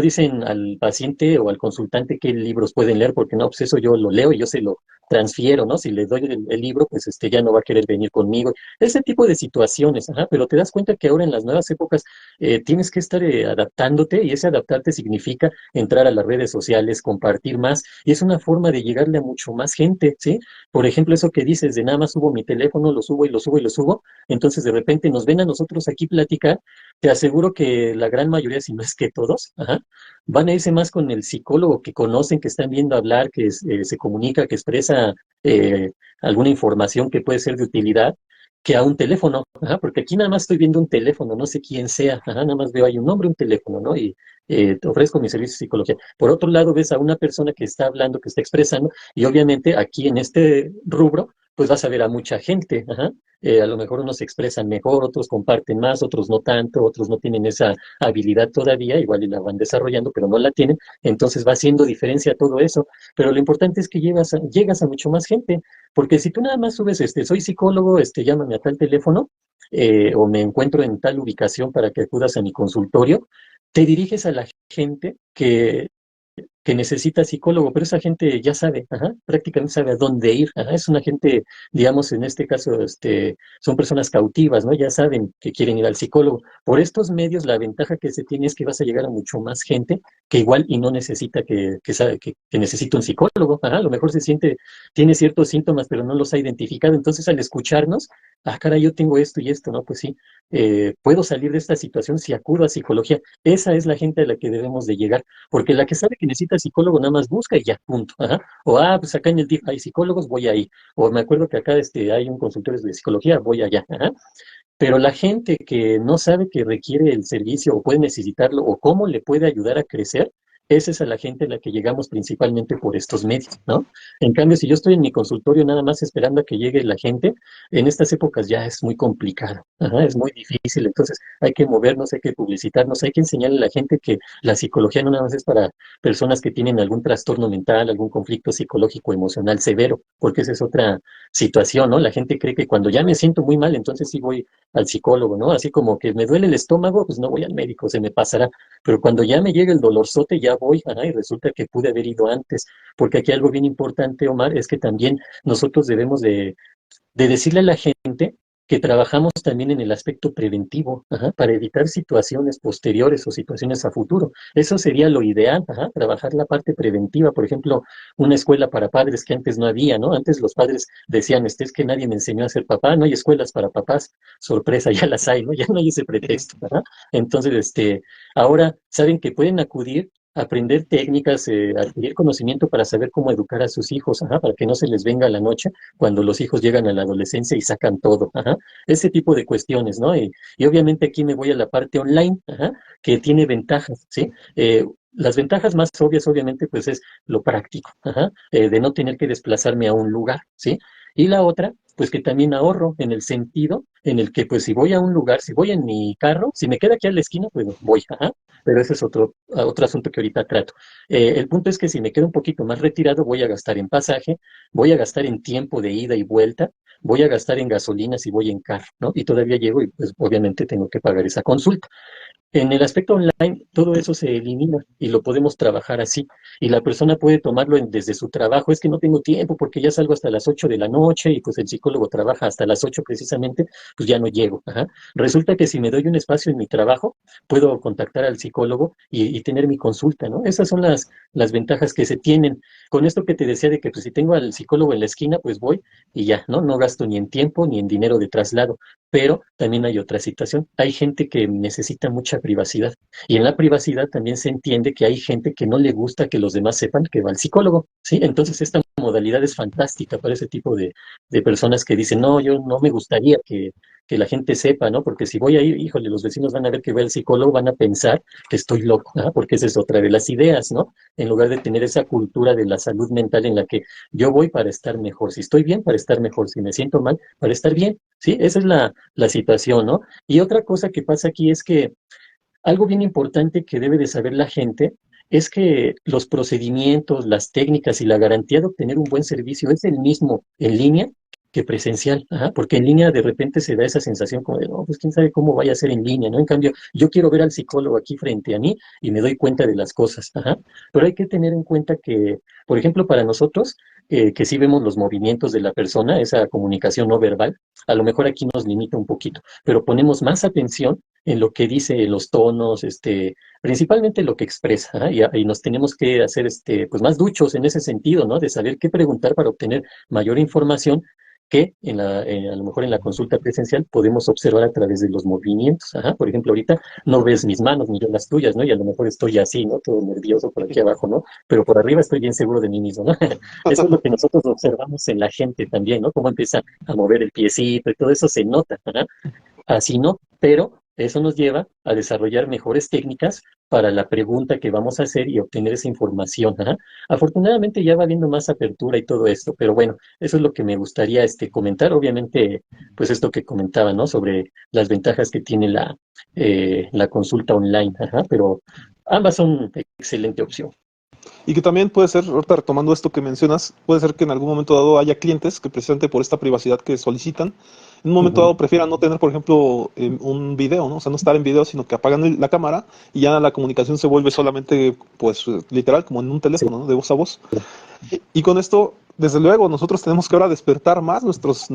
dicen al paciente o al consultante qué libros pueden leer, porque no, pues eso yo lo leo y yo se lo transfiero, ¿no? Si le doy el libro, pues ya no va a querer venir conmigo. Ese tipo de situaciones, ajá, pero te das cuenta que ahora en las nuevas épocas tienes que estar adaptándote y ese adaptarte significa entrar a las redes sociales, compartir más y es una forma de llegarle a mucho más gente, ¿sí? Por ejemplo, eso que dices de nada más subo mi teléfono, lo subo y lo subo y lo subo, entonces de repente nos ven a nosotros aquí platicar, te aseguro que la gran mayoría, si no es que todos, ajá, van a irse más con el psicólogo que conocen, que están viendo hablar, se comunica, que expresa alguna información que puede ser de utilidad, que a un teléfono, ajá, porque aquí nada más estoy viendo un teléfono, no sé quién sea, ajá, nada más veo ahí un nombre, un teléfono, ¿no? Y te ofrezco mi servicio de psicología. Por otro lado, ves a una persona que está hablando, que está expresando, y obviamente aquí en este rubro, pues vas a ver a mucha gente, ajá. A lo mejor unos se expresan mejor, otros comparten más, otros no tanto, otros no tienen esa habilidad todavía, igual y la van desarrollando, pero no la tienen, entonces va haciendo diferencia todo eso, pero lo importante es que llegas a mucho más gente, porque si tú nada más subes, soy psicólogo, llámame a tal teléfono, o me encuentro en tal ubicación para que acudas a mi consultorio, te diriges a la gente que necesita psicólogo, pero esa gente ya sabe, ajá, prácticamente sabe a dónde ir, ajá, es una gente, digamos, en este caso, son personas cautivas, ¿no? Ya saben que quieren ir al psicólogo. Por estos medios, la ventaja que se tiene es que vas a llegar a mucho más gente que igual y no necesita que necesita un psicólogo, ajá, a lo mejor tiene ciertos síntomas, pero no los ha identificado, entonces al escucharnos, ah, cara, yo tengo esto y esto, ¿no? Pues sí, puedo salir de esta situación si acudo a psicología. Esa es la gente a la que debemos de llegar porque la que sabe que necesita psicólogo nada más busca y ya, punto. Ajá. O, pues acá en el DIF hay psicólogos, voy ahí. O me acuerdo que acá hay un consultorio de psicología, voy allá. Ajá. Pero la gente que no sabe que requiere el servicio o puede necesitarlo o cómo le puede ayudar a crecer, esa es a la gente a la que llegamos principalmente por estos medios, ¿no? En cambio, si yo estoy en mi consultorio nada más esperando a que llegue la gente, en estas épocas ya es muy complicado, ajá, es muy difícil, entonces hay que movernos, hay que publicitarnos, hay que enseñarle a la gente que la psicología no nada más es para personas que tienen algún trastorno mental, algún conflicto psicológico emocional severo, porque esa es otra situación, ¿no? La gente cree que cuando ya me siento muy mal, entonces sí voy al psicólogo, ¿no? Así como que me duele el estómago, pues no voy al médico, se me pasará. Pero cuando ya me llega el dolorzote, ya voy, y resulta que pude haber ido antes. Porque aquí algo bien importante, Omar, es que también nosotros debemos de decirle a la gente que trabajamos también en el aspecto preventivo, ajá, para evitar situaciones posteriores o situaciones a futuro. Eso sería lo ideal, ajá, trabajar la parte preventiva. Por ejemplo, una escuela para padres que antes no había, ¿no? Antes los padres decían, es que nadie me enseñó a ser papá, no hay escuelas para papás. Sorpresa, ya las hay, ¿no? Ya no hay ese pretexto, ¿verdad? Entonces, ahora saben que pueden acudir aprender técnicas, adquirir conocimiento para saber cómo educar a sus hijos, ajá, para que no se les venga la noche cuando los hijos llegan a la adolescencia y sacan todo, ajá, ese tipo de cuestiones, ¿no? Y obviamente aquí me voy a la parte online, ajá, que tiene ventajas, ¿sí? las ventajas más obvias, obviamente, pues es lo práctico, ajá, de no tener que desplazarme a un lugar, ¿sí? Y la otra, pues que también ahorro en el sentido en el que, pues si voy a un lugar, si voy en mi carro, si me queda aquí a la esquina, pues voy, ajá, pero ese es otro asunto que ahorita trato. El punto es que si me quedo un poquito más retirado, voy a gastar en pasaje, voy a gastar en tiempo de ida y vuelta, voy a gastar en gasolina si voy en carro, ¿no? Y todavía llego y pues obviamente tengo que pagar esa consulta. En el aspecto online, todo eso se elimina y lo podemos trabajar así. Y la persona puede tomarlo desde su trabajo. Es que no tengo tiempo porque ya salgo hasta las 8 de la noche y pues el psicólogo trabaja hasta las 8 precisamente, pues ya no llego. Ajá. Resulta que si me doy un espacio en mi trabajo, puedo contactar al psicólogo y tener mi consulta, ¿no? Esas son las ventajas que se tienen. Con esto que te decía de que pues si tengo al psicólogo en la esquina, pues voy y ya, ¿no? No gasto ni en tiempo ni en dinero de traslado. Pero también hay otra situación. Hay gente que necesita mucha privacidad. Y en la privacidad también se entiende que hay gente que no le gusta que los demás sepan que va al psicólogo, ¿sí? Entonces esta modalidad es fantástica para ese tipo de personas que dicen, no, yo no me gustaría que la gente sepa, ¿no? Porque si voy ahí, híjole, los vecinos van a ver que voy al psicólogo, van a pensar que estoy loco, ¿no? Porque esa es otra de las ideas, ¿no? En lugar de tener esa cultura de la salud mental en la que yo voy para estar mejor. Si estoy bien, para estar mejor. Si me siento mal, para estar bien. Sí, esa es la situación, ¿no? Y otra cosa que pasa aquí es que algo bien importante que debe de saber la gente es que los procedimientos, las técnicas y la garantía de obtener un buen servicio es el mismo en línea que presencial, ajá, porque en línea de repente se da esa sensación como de, no, pues quién sabe cómo vaya a ser en línea, ¿no? En cambio, yo quiero ver al psicólogo aquí frente a mí y me doy cuenta de las cosas, ajá. Pero hay que tener en cuenta que, por ejemplo, para nosotros, que sí vemos los movimientos de la persona, esa comunicación no verbal, a lo mejor aquí nos limita un poquito, pero ponemos más atención en lo que dice, en los tonos, principalmente lo que expresa, ¿ah? Y nos tenemos que hacer, pues más duchos en ese sentido, ¿no? De saber qué preguntar para obtener mayor información que a lo mejor en la consulta presencial podemos observar a través de los movimientos. Ajá. Por ejemplo, ahorita no ves mis manos ni yo las tuyas, ¿no? Y a lo mejor estoy así, ¿no? Todo nervioso por aquí abajo, ¿no? Pero por arriba estoy bien seguro de mí mismo, ¿no? Eso es lo que nosotros observamos en la gente también, ¿no? Cómo empieza a mover el piecito y todo eso se nota, ¿verdad? Así no, pero eso nos lleva a desarrollar mejores técnicas para la pregunta que vamos a hacer y obtener esa información. Ajá. Afortunadamente ya va habiendo más apertura y todo esto, pero bueno, eso es lo que me gustaría comentar. Obviamente, pues esto que comentaba, ¿no? Sobre las ventajas que tiene la consulta online, ajá, pero ambas son excelente opción. Y que también puede ser, ahorita retomando esto que mencionas, puede ser que en algún momento dado haya clientes que precisamente por esta privacidad que solicitan, en un momento Ujú. dado prefieran no tener, por ejemplo, un video, ¿no? O sea, no estar en video, sino que apagan la cámara y ya la comunicación se vuelve solamente, pues, literal, como en un Sí, teléfono, ¿no? De voz a voz. Y con esto, desde luego, nosotros tenemos que ahora despertar más nuestras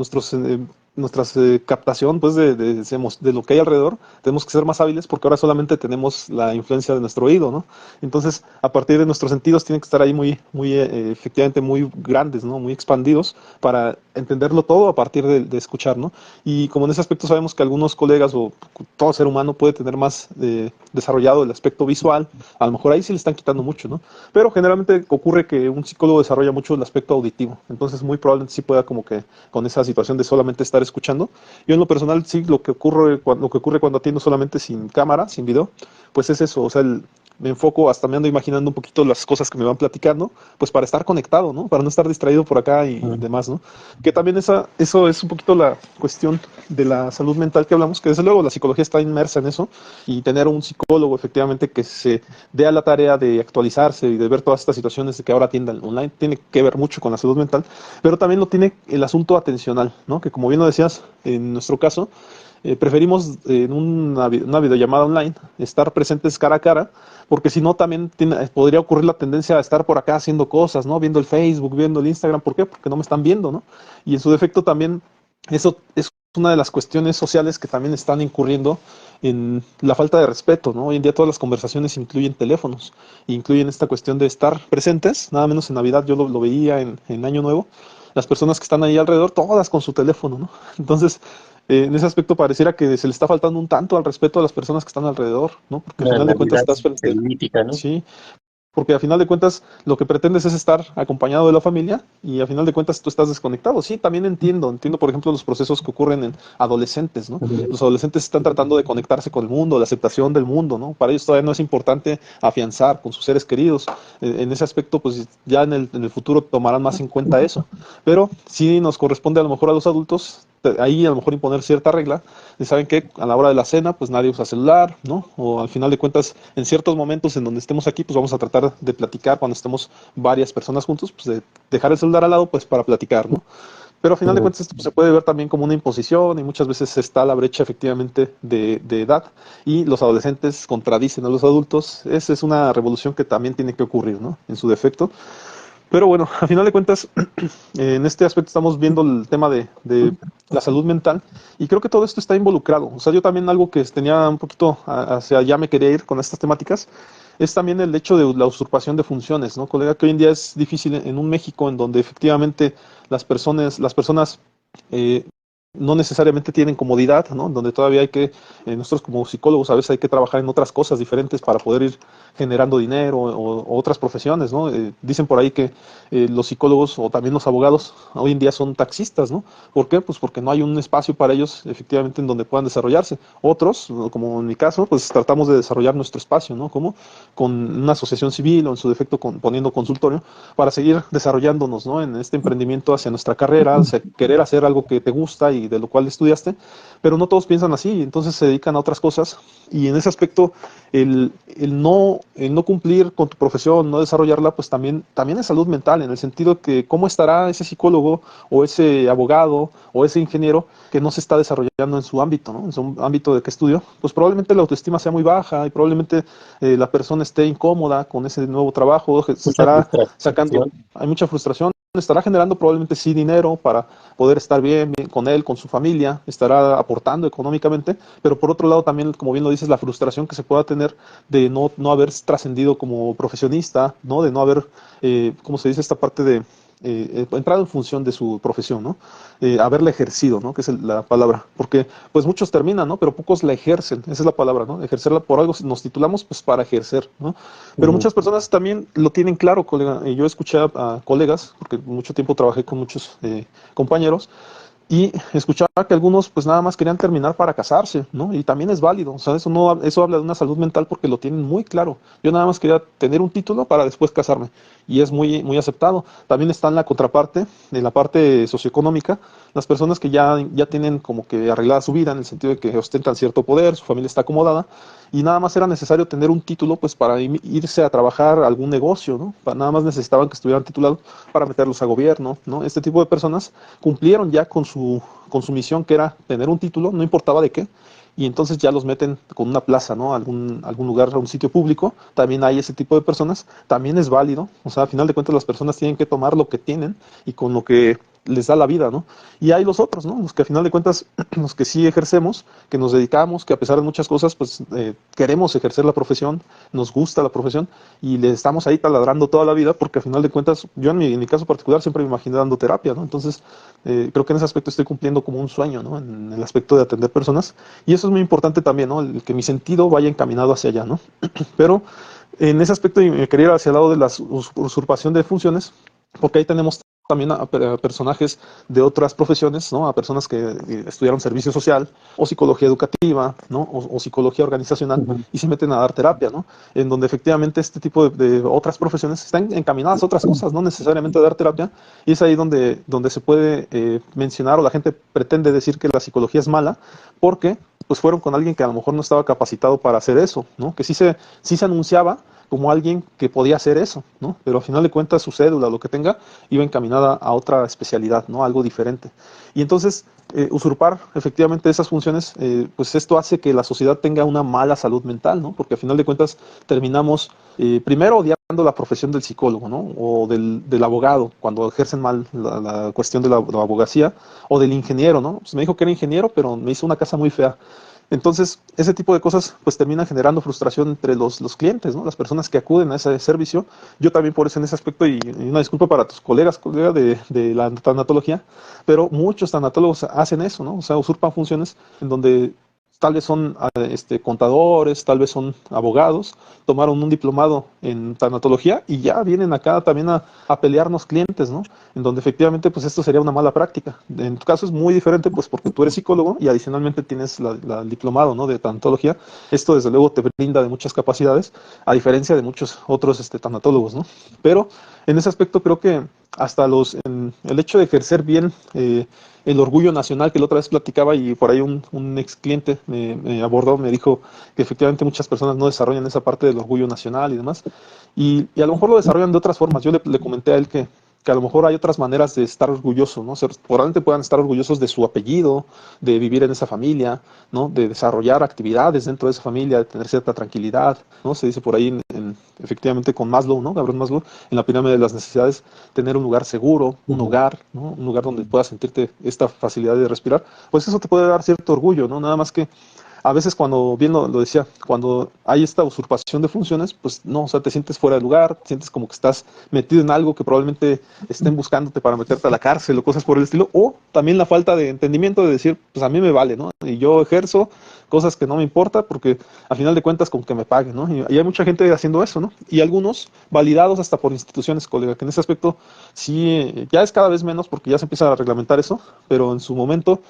captación pues de lo que hay alrededor. Tenemos que ser más hábiles porque ahora solamente tenemos la influencia de nuestro oído, ¿no? Entonces, a partir de nuestros sentidos tienen que estar ahí efectivamente muy grandes, ¿no? Muy expandidos para entenderlo todo a partir de escuchar, ¿no? Y como en ese aspecto sabemos que algunos colegas o todo ser humano puede tener más desarrollado el aspecto visual, a lo mejor ahí sí le están quitando mucho, ¿no? Pero generalmente ocurre que un psicólogo desarrolla mucho el aspecto auditivo, entonces muy probablemente sí pueda como que con esa situación de solamente estar escuchando. Yo en lo personal sí lo que ocurre cuando atiendo solamente sin cámara, sin video, pues es eso, o sea, me enfoco, hasta me ando imaginando un poquito las cosas que me van platicando, pues para estar conectado, ¿no? Para no estar distraído por acá y ujú, demás, ¿no? Que también eso es un poquito la cuestión de la salud mental que hablamos, que desde luego la psicología está inmersa en eso y tener un psicólogo efectivamente que se dé a la tarea de actualizarse y de ver todas estas situaciones de que ahora atiendan online, tiene que ver mucho con la salud mental, pero también lo tiene el asunto atencional, ¿no? Que como bien lo decías, en nuestro caso, preferimos en una videollamada online estar presentes cara a cara, porque si no también podría ocurrir la tendencia a estar por acá haciendo cosas, ¿no? Viendo el Facebook, viendo el Instagram, ¿por qué? Porque no me están viendo, ¿no? Y en su defecto también eso es una de las cuestiones sociales que también están incurriendo en la falta de respeto, ¿no? Hoy en día todas las conversaciones incluyen teléfonos, incluyen esta cuestión de estar presentes, nada menos en Navidad, yo lo veía en Año Nuevo, las personas que están ahí alrededor, todas con su teléfono, ¿no? Entonces, en ese aspecto pareciera que se le está faltando un tanto al respeto a las personas que están alrededor, ¿no? Porque al una final de cuentas Navidad estás frente, política, ¿no? sí, porque a final de cuentas lo que pretendes es estar acompañado de la familia y a final de cuentas tú estás desconectado. Sí, también entiendo por ejemplo los procesos que ocurren en adolescentes, ¿no? Los adolescentes están tratando de conectarse con el mundo, la aceptación del mundo, ¿no? Para ellos todavía no es importante afianzar con sus seres queridos. En ese aspecto, pues ya en el futuro tomarán más en cuenta eso. Pero sí nos corresponde a lo mejor a los adultos ahí a lo mejor imponer cierta regla, y saben que a la hora de la cena pues nadie usa celular, ¿no? O al final de cuentas en ciertos momentos en donde estemos aquí pues vamos a tratar de platicar cuando estemos varias personas juntos, pues de dejar el celular al lado pues para platicar, ¿no? Pero al final de cuentas esto pues, se puede ver también como una imposición y muchas veces está la brecha efectivamente de edad y los adolescentes contradicen a los adultos. Esa es una revolución que también tiene que ocurrir, ¿no? En su defecto. Pero bueno, a final de cuentas, en este aspecto estamos viendo el tema de la salud mental y creo que todo esto está involucrado. O sea, yo también algo que tenía un poquito hacia allá me quería ir con estas temáticas es también el hecho de la usurpación de funciones, ¿no, colega? Que hoy en día es difícil en un México en donde efectivamente las personas eh, no necesariamente tienen comodidad, ¿no? Donde todavía hay que, nosotros como psicólogos a veces hay que trabajar en otras cosas diferentes para poder ir generando dinero o otras profesiones, ¿no? Dicen por ahí que los psicólogos o también los abogados hoy en día son taxistas, ¿no? ¿Por qué? Pues porque no hay un espacio para ellos efectivamente en donde puedan desarrollarse. Otros, como en mi caso, pues tratamos de desarrollar nuestro espacio, ¿no? Como con una asociación civil o en su defecto poniendo consultorio para seguir desarrollándonos, ¿no? En este emprendimiento hacia nuestra carrera, hacia querer hacer algo que te gusta y de lo cual estudiaste, pero no todos piensan así, entonces se dedican a otras cosas y en ese aspecto el no cumplir con tu profesión, no desarrollarla, pues también es salud mental, en el sentido que cómo estará ese psicólogo o ese abogado o ese ingeniero que no se está desarrollando en su ámbito, ¿no? En su ámbito de que estudio, pues probablemente la autoestima sea muy baja y probablemente la persona esté incómoda con ese nuevo trabajo, se Mucha estará sacando, frustración. hay mucha frustración, estará generando probablemente sí dinero para poder estar bien con él, con su familia, estará aportando económicamente, pero por otro lado también, como bien lo dices, la frustración que se pueda tener de no haber trascendido como profesionista, ¿no? De no haber, ¿cómo se dice esta parte de entrado en función de su profesión, ¿no? Haberla ejercido, ¿no? Que es la palabra, porque pues muchos terminan, ¿no? Pero pocos la ejercen, esa es la palabra, ¿no? Ejercerla por algo, nos titulamos pues para ejercer, ¿no? Pero Ujú. muchas personas también lo tienen claro, colega. Yo escuché a colegas, porque mucho tiempo trabajé con muchos compañeros, y escuchaba que algunos pues nada más querían terminar para casarse, ¿no? Y también es válido, o sea, eso no, eso habla de una salud mental porque lo tienen muy claro. Yo nada más quería tener un título para después casarme y es muy, muy aceptado. También está en la contraparte, en la parte socioeconómica, las personas que ya tienen como que arreglada su vida en el sentido de que ostentan cierto poder, su familia está acomodada y nada más era necesario tener un título pues para irse a trabajar a algún negocio, ¿no? Nada más necesitaban que estuvieran titulados para meterlos a gobierno, ¿no? Este tipo de personas cumplieron ya con su misión, que era tener un título, no importaba de qué, y entonces ya los meten con una plaza, ¿no? Algún lugar, un sitio público, también hay ese tipo de personas, también es válido, o sea, al final de cuentas las personas tienen que tomar lo que tienen y con lo que les da la vida, ¿no? Y hay los otros, ¿no? Los que al final de cuentas, los que sí ejercemos, que nos dedicamos, que a pesar de muchas cosas, pues queremos ejercer la profesión, nos gusta la profesión y le estamos ahí taladrando toda la vida porque al final de cuentas, yo en mi caso particular siempre me imaginé dando terapia, ¿no? Entonces, creo que en ese aspecto estoy cumpliendo como un sueño, ¿no? En el aspecto de atender personas y eso es muy importante también, ¿no? El que mi sentido vaya encaminado hacia allá, ¿no? Pero en ese aspecto y me quería ir hacia el lado de la usurpación de funciones, porque ahí tenemos también a personajes de otras profesiones, ¿no? A personas que estudiaron servicio social o psicología educativa, ¿no? O psicología organizacional Ujú. y se meten a dar terapia, ¿no? En donde efectivamente este tipo de otras profesiones están encaminadas a otras cosas, no necesariamente a dar terapia, y es ahí donde se puede mencionar o la gente pretende decir que la psicología es mala, porque pues fueron con alguien que a lo mejor no estaba capacitado para hacer eso, ¿no? Que sí se anunciaba como alguien que podía hacer eso, ¿no? Pero al final de cuentas su cédula, lo que tenga, iba encaminada a otra especialidad, ¿no? Algo diferente. Y entonces, usurpar efectivamente esas funciones, pues esto hace que la sociedad tenga una mala salud mental, ¿no? Porque al final de cuentas terminamos primero odiando la profesión del psicólogo, ¿no? O del abogado, cuando ejercen mal la cuestión de la abogacía, o del ingeniero, ¿no? Pues me dijo que era ingeniero, pero me hizo una casa muy fea. Entonces, ese tipo de cosas pues terminan generando frustración entre los clientes, ¿no? Las personas que acuden a ese servicio. Yo también por eso en ese aspecto, y una disculpa para tus colega de la tanatología, pero muchos tanatólogos hacen eso, ¿no? O sea, usurpan funciones en donde tal vez son contadores, tal vez son abogados, tomaron un diplomado en tanatología y ya vienen acá también a pelearnos clientes, ¿no? En donde efectivamente pues esto sería una mala práctica. En tu caso es muy diferente pues porque tú eres psicólogo y adicionalmente tienes el diplomado, ¿no? De tanatología. Esto desde luego te brinda de muchas capacidades, a diferencia de muchos otros tanatólogos, ¿no? Pero en ese aspecto creo que hasta el hecho de ejercer bien el orgullo nacional que la otra vez platicaba y por ahí un ex cliente me abordó, me dijo que efectivamente muchas personas no desarrollan esa parte del orgullo nacional y demás, y a lo mejor lo desarrollan de otras formas. Yo le comenté a él que a lo mejor hay otras maneras de estar orgulloso, ¿no? Probablemente puedan estar orgullosos de su apellido, de vivir en esa familia, ¿no? De desarrollar actividades dentro de esa familia, de tener cierta tranquilidad, ¿no? Se dice por ahí, efectivamente, con Maslow, ¿no? Gabriel Maslow, en la pirámide de las necesidades, tener un lugar seguro, un hogar, ¿no? Un lugar donde puedas sentirte esta facilidad de respirar, pues eso te puede dar cierto orgullo, ¿no? Nada más que a veces cuando, bien lo decía, cuando hay esta usurpación de funciones, pues no, o sea, te sientes fuera de lugar, te sientes como que estás metido en algo que probablemente estén buscándote para meterte a la cárcel o cosas por el estilo, o también la falta de entendimiento de decir, pues a mí me vale, ¿no? Y yo ejerzo cosas que no me importa porque a final de cuentas con que me paguen, ¿no? Y hay mucha gente haciendo eso, ¿no? Y algunos validados hasta por instituciones, colega, que en ese aspecto sí, ya es cada vez menos porque ya se empieza a reglamentar eso, pero en su momento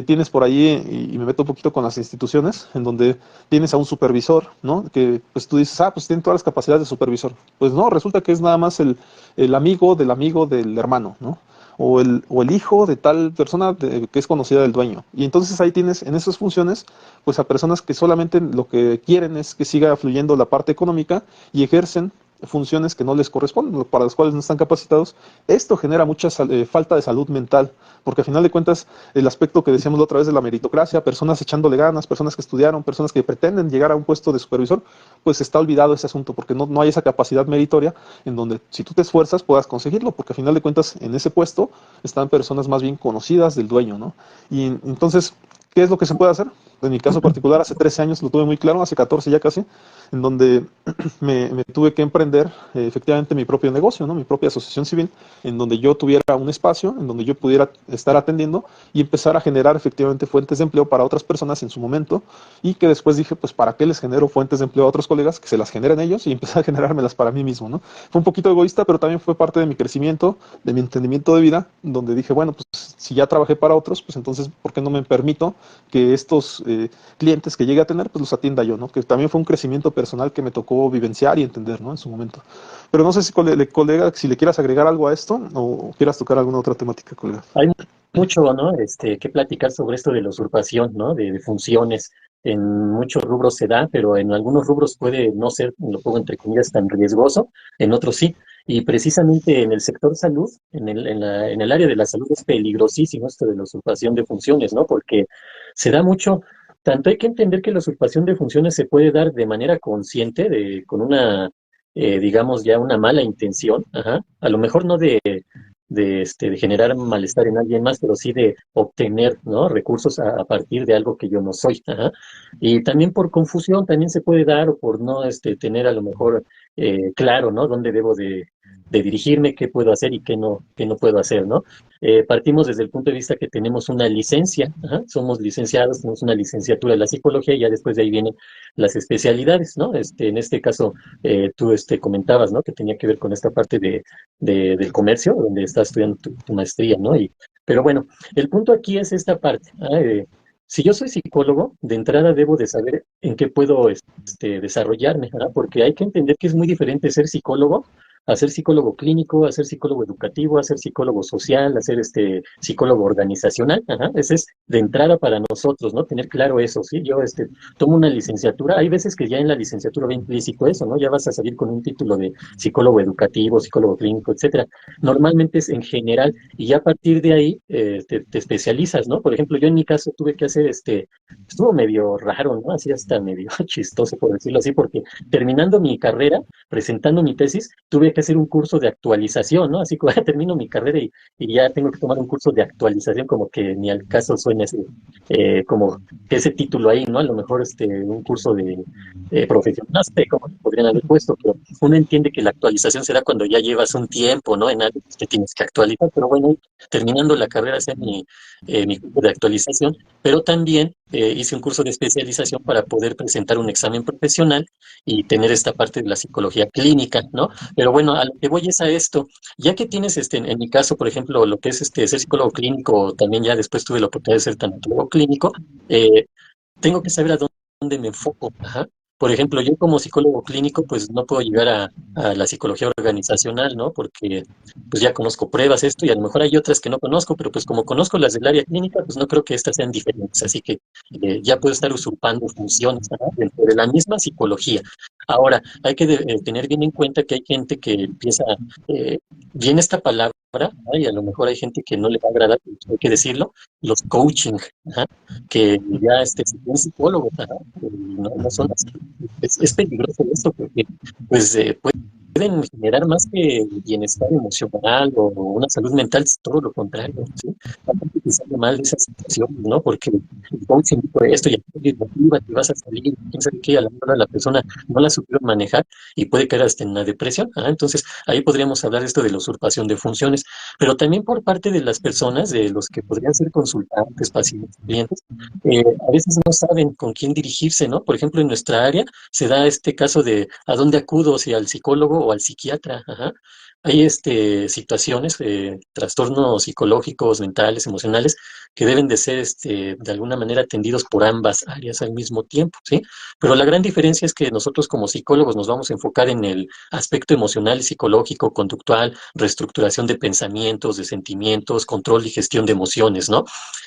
tienes por ahí, y me meto un poquito con las instituciones, en donde tienes a un supervisor, ¿no? Que pues tú dices, pues tiene todas las capacidades de supervisor. Pues no, resulta que es nada más el amigo del hermano, ¿no? O el hijo de tal persona que es conocida del dueño. Y entonces ahí tienes en esas funciones, pues a personas que solamente lo que quieren es que siga fluyendo la parte económica y ejercen funciones que no les corresponden, para las cuales no están capacitados. Esto genera mucha falta de salud mental, porque al final de cuentas el aspecto que decíamos la otra vez de la meritocracia, personas echándole ganas, personas que estudiaron, personas que pretenden llegar a un puesto de supervisor, pues está olvidado ese asunto, porque no hay esa capacidad meritoria en donde si tú te esfuerzas puedas conseguirlo, porque al final de cuentas en ese puesto están personas más bien conocidas del dueño, ¿no? Y entonces, ¿qué es lo que se puede hacer? En mi caso particular, hace 13 años lo tuve muy claro, hace 14 ya casi, en donde me tuve que emprender efectivamente mi propio negocio, ¿no? Mi propia asociación civil, en donde yo tuviera un espacio, en donde yo pudiera estar atendiendo y empezar a generar efectivamente fuentes de empleo para otras personas en su momento, y que después dije, pues, ¿para qué les genero fuentes de empleo a otros colegas? Que se las generen ellos y empecé a generármelas para mí mismo, ¿no? Fue un poquito egoísta, pero también fue parte de mi crecimiento, de mi entendimiento de vida, donde dije, bueno, pues si ya trabajé para otros, pues entonces, ¿por qué no me permito que estos clientes que llegue a tener, pues los atienda yo, ¿no? Que también fue un crecimiento personal que me tocó vivenciar y entender, ¿no? En su momento. Pero no sé si, colega, si le quieras agregar algo a esto o quieras tocar alguna otra temática, colega. Hay mucho, ¿no? Que platicar sobre esto de la usurpación, ¿no? De funciones. En muchos rubros se da, pero en algunos rubros puede no ser, lo pongo entre comillas, tan riesgoso, en otros sí. Y precisamente en el sector salud, en el área de la salud es peligrosísimo esto de la usurpación de funciones, ¿no? Porque se da mucho, tanto hay que entender que la usurpación de funciones se puede dar de manera consciente, con una, digamos, ya una mala intención, ajá. A lo mejor no de generar malestar en alguien más, pero sí de obtener, ¿no? Recursos a partir de algo que yo no soy. Ajá. Y también por confusión también se puede dar, o por no tener a lo mejor claro, ¿no? Dónde debo de dirigirme, qué puedo hacer y qué no puedo hacer, ¿no? Partimos desde el punto de vista que tenemos una licencia, ajá, somos licenciados, tenemos una licenciatura en la psicología y ya después de ahí vienen las especialidades, ¿no? En este caso, tú comentabas, ¿no? Que tenía que ver con esta parte del comercio, donde estás estudiando tu maestría, ¿no? Pero bueno, el punto aquí es esta parte. Si yo soy psicólogo, de entrada debo de saber en qué puedo desarrollarme, ¿verdad? Porque hay que entender que es muy diferente ser psicólogo a ser psicólogo clínico, a ser psicólogo educativo, a ser psicólogo social, a ser psicólogo organizacional. Ajá. Ese es de entrada para nosotros, ¿no? Tener claro eso, ¿sí? Yo tomo una licenciatura, hay veces que ya en la licenciatura va implícito eso, ¿no? Ya vas a salir con un título de psicólogo educativo, psicólogo clínico, etcétera. Normalmente es en general y ya a partir de ahí te especializas, ¿no? Por ejemplo, yo en mi caso tuve que hacer estuvo medio raro, ¿no? Así hasta medio chistoso, por decirlo así, porque terminando mi carrera, presentando mi tesis, tuve que hacer un curso de actualización, ¿no? Así que termino mi carrera y ya tengo que tomar un curso de actualización, como que ni al caso suena ese, como que ese título ahí, ¿no? A lo mejor un curso de profesional, no sé cómo le podrían haber puesto, pero uno entiende que la actualización será cuando ya llevas un tiempo, ¿no? En algo que tienes que actualizar, pero bueno, terminando la carrera, hacer mi curso de actualización, pero también hice un curso de especialización para poder presentar un examen profesional y tener esta parte de la psicología clínica, ¿no? Pero bueno, a lo que voy es a esto, ya que tienes, en mi caso, por ejemplo, lo que es ser psicólogo clínico, también ya después tuve la oportunidad de ser tanatólogo clínico, eh, tengo que saber a dónde me enfoco. Ajá. Por ejemplo, yo como psicólogo clínico, pues no puedo llegar a la psicología organizacional, ¿no? Porque pues ya conozco pruebas, esto, y a lo mejor hay otras que no conozco, pero pues como conozco las del área clínica, pues no creo que estas sean diferentes. Así que ya puedo estar usurpando funciones, ¿no? Dentro de la misma psicología. Ahora, hay que tener bien en cuenta que hay gente que empieza, eh, bien esta palabra, ¿no? Y a lo mejor hay gente que no le va a agradar, pero hay que decirlo, los coaching, ¿no? Que ya si son psicólogos, ajá, no son así. Es peligroso esto porque pues pueden generar más que bienestar emocional o una salud mental, es todo lo contrario, ¿sí? La gente que sale mal de esa situación, ¿no? Porque el coaching dijo esto y aquí motiva, te vas a salir, quién sabe qué, a la hora la persona no la supieron manejar y puede caer hasta en una depresión. Ajá. Entonces, ahí podríamos hablar de esto de la usurpación de funciones, pero también por parte de las personas, de los que podrían ser consultantes, pacientes, clientes, a veces no saben con quién dirigirse, ¿no? Por ejemplo, en nuestra área se da este caso de a dónde acudo, si al psicólogo o al psiquiatra. Ajá. Hay situaciones, trastornos psicológicos, mentales, emocionales, que deben de ser de alguna manera atendidos por ambas áreas al mismo tiempo, ¿sí? Pero la gran diferencia es que nosotros como psicólogos nos vamos a enfocar en el aspecto emocional y psicológico, conductual, reestructuración de pensamientos, de sentimientos, control y gestión de emociones, ¿no?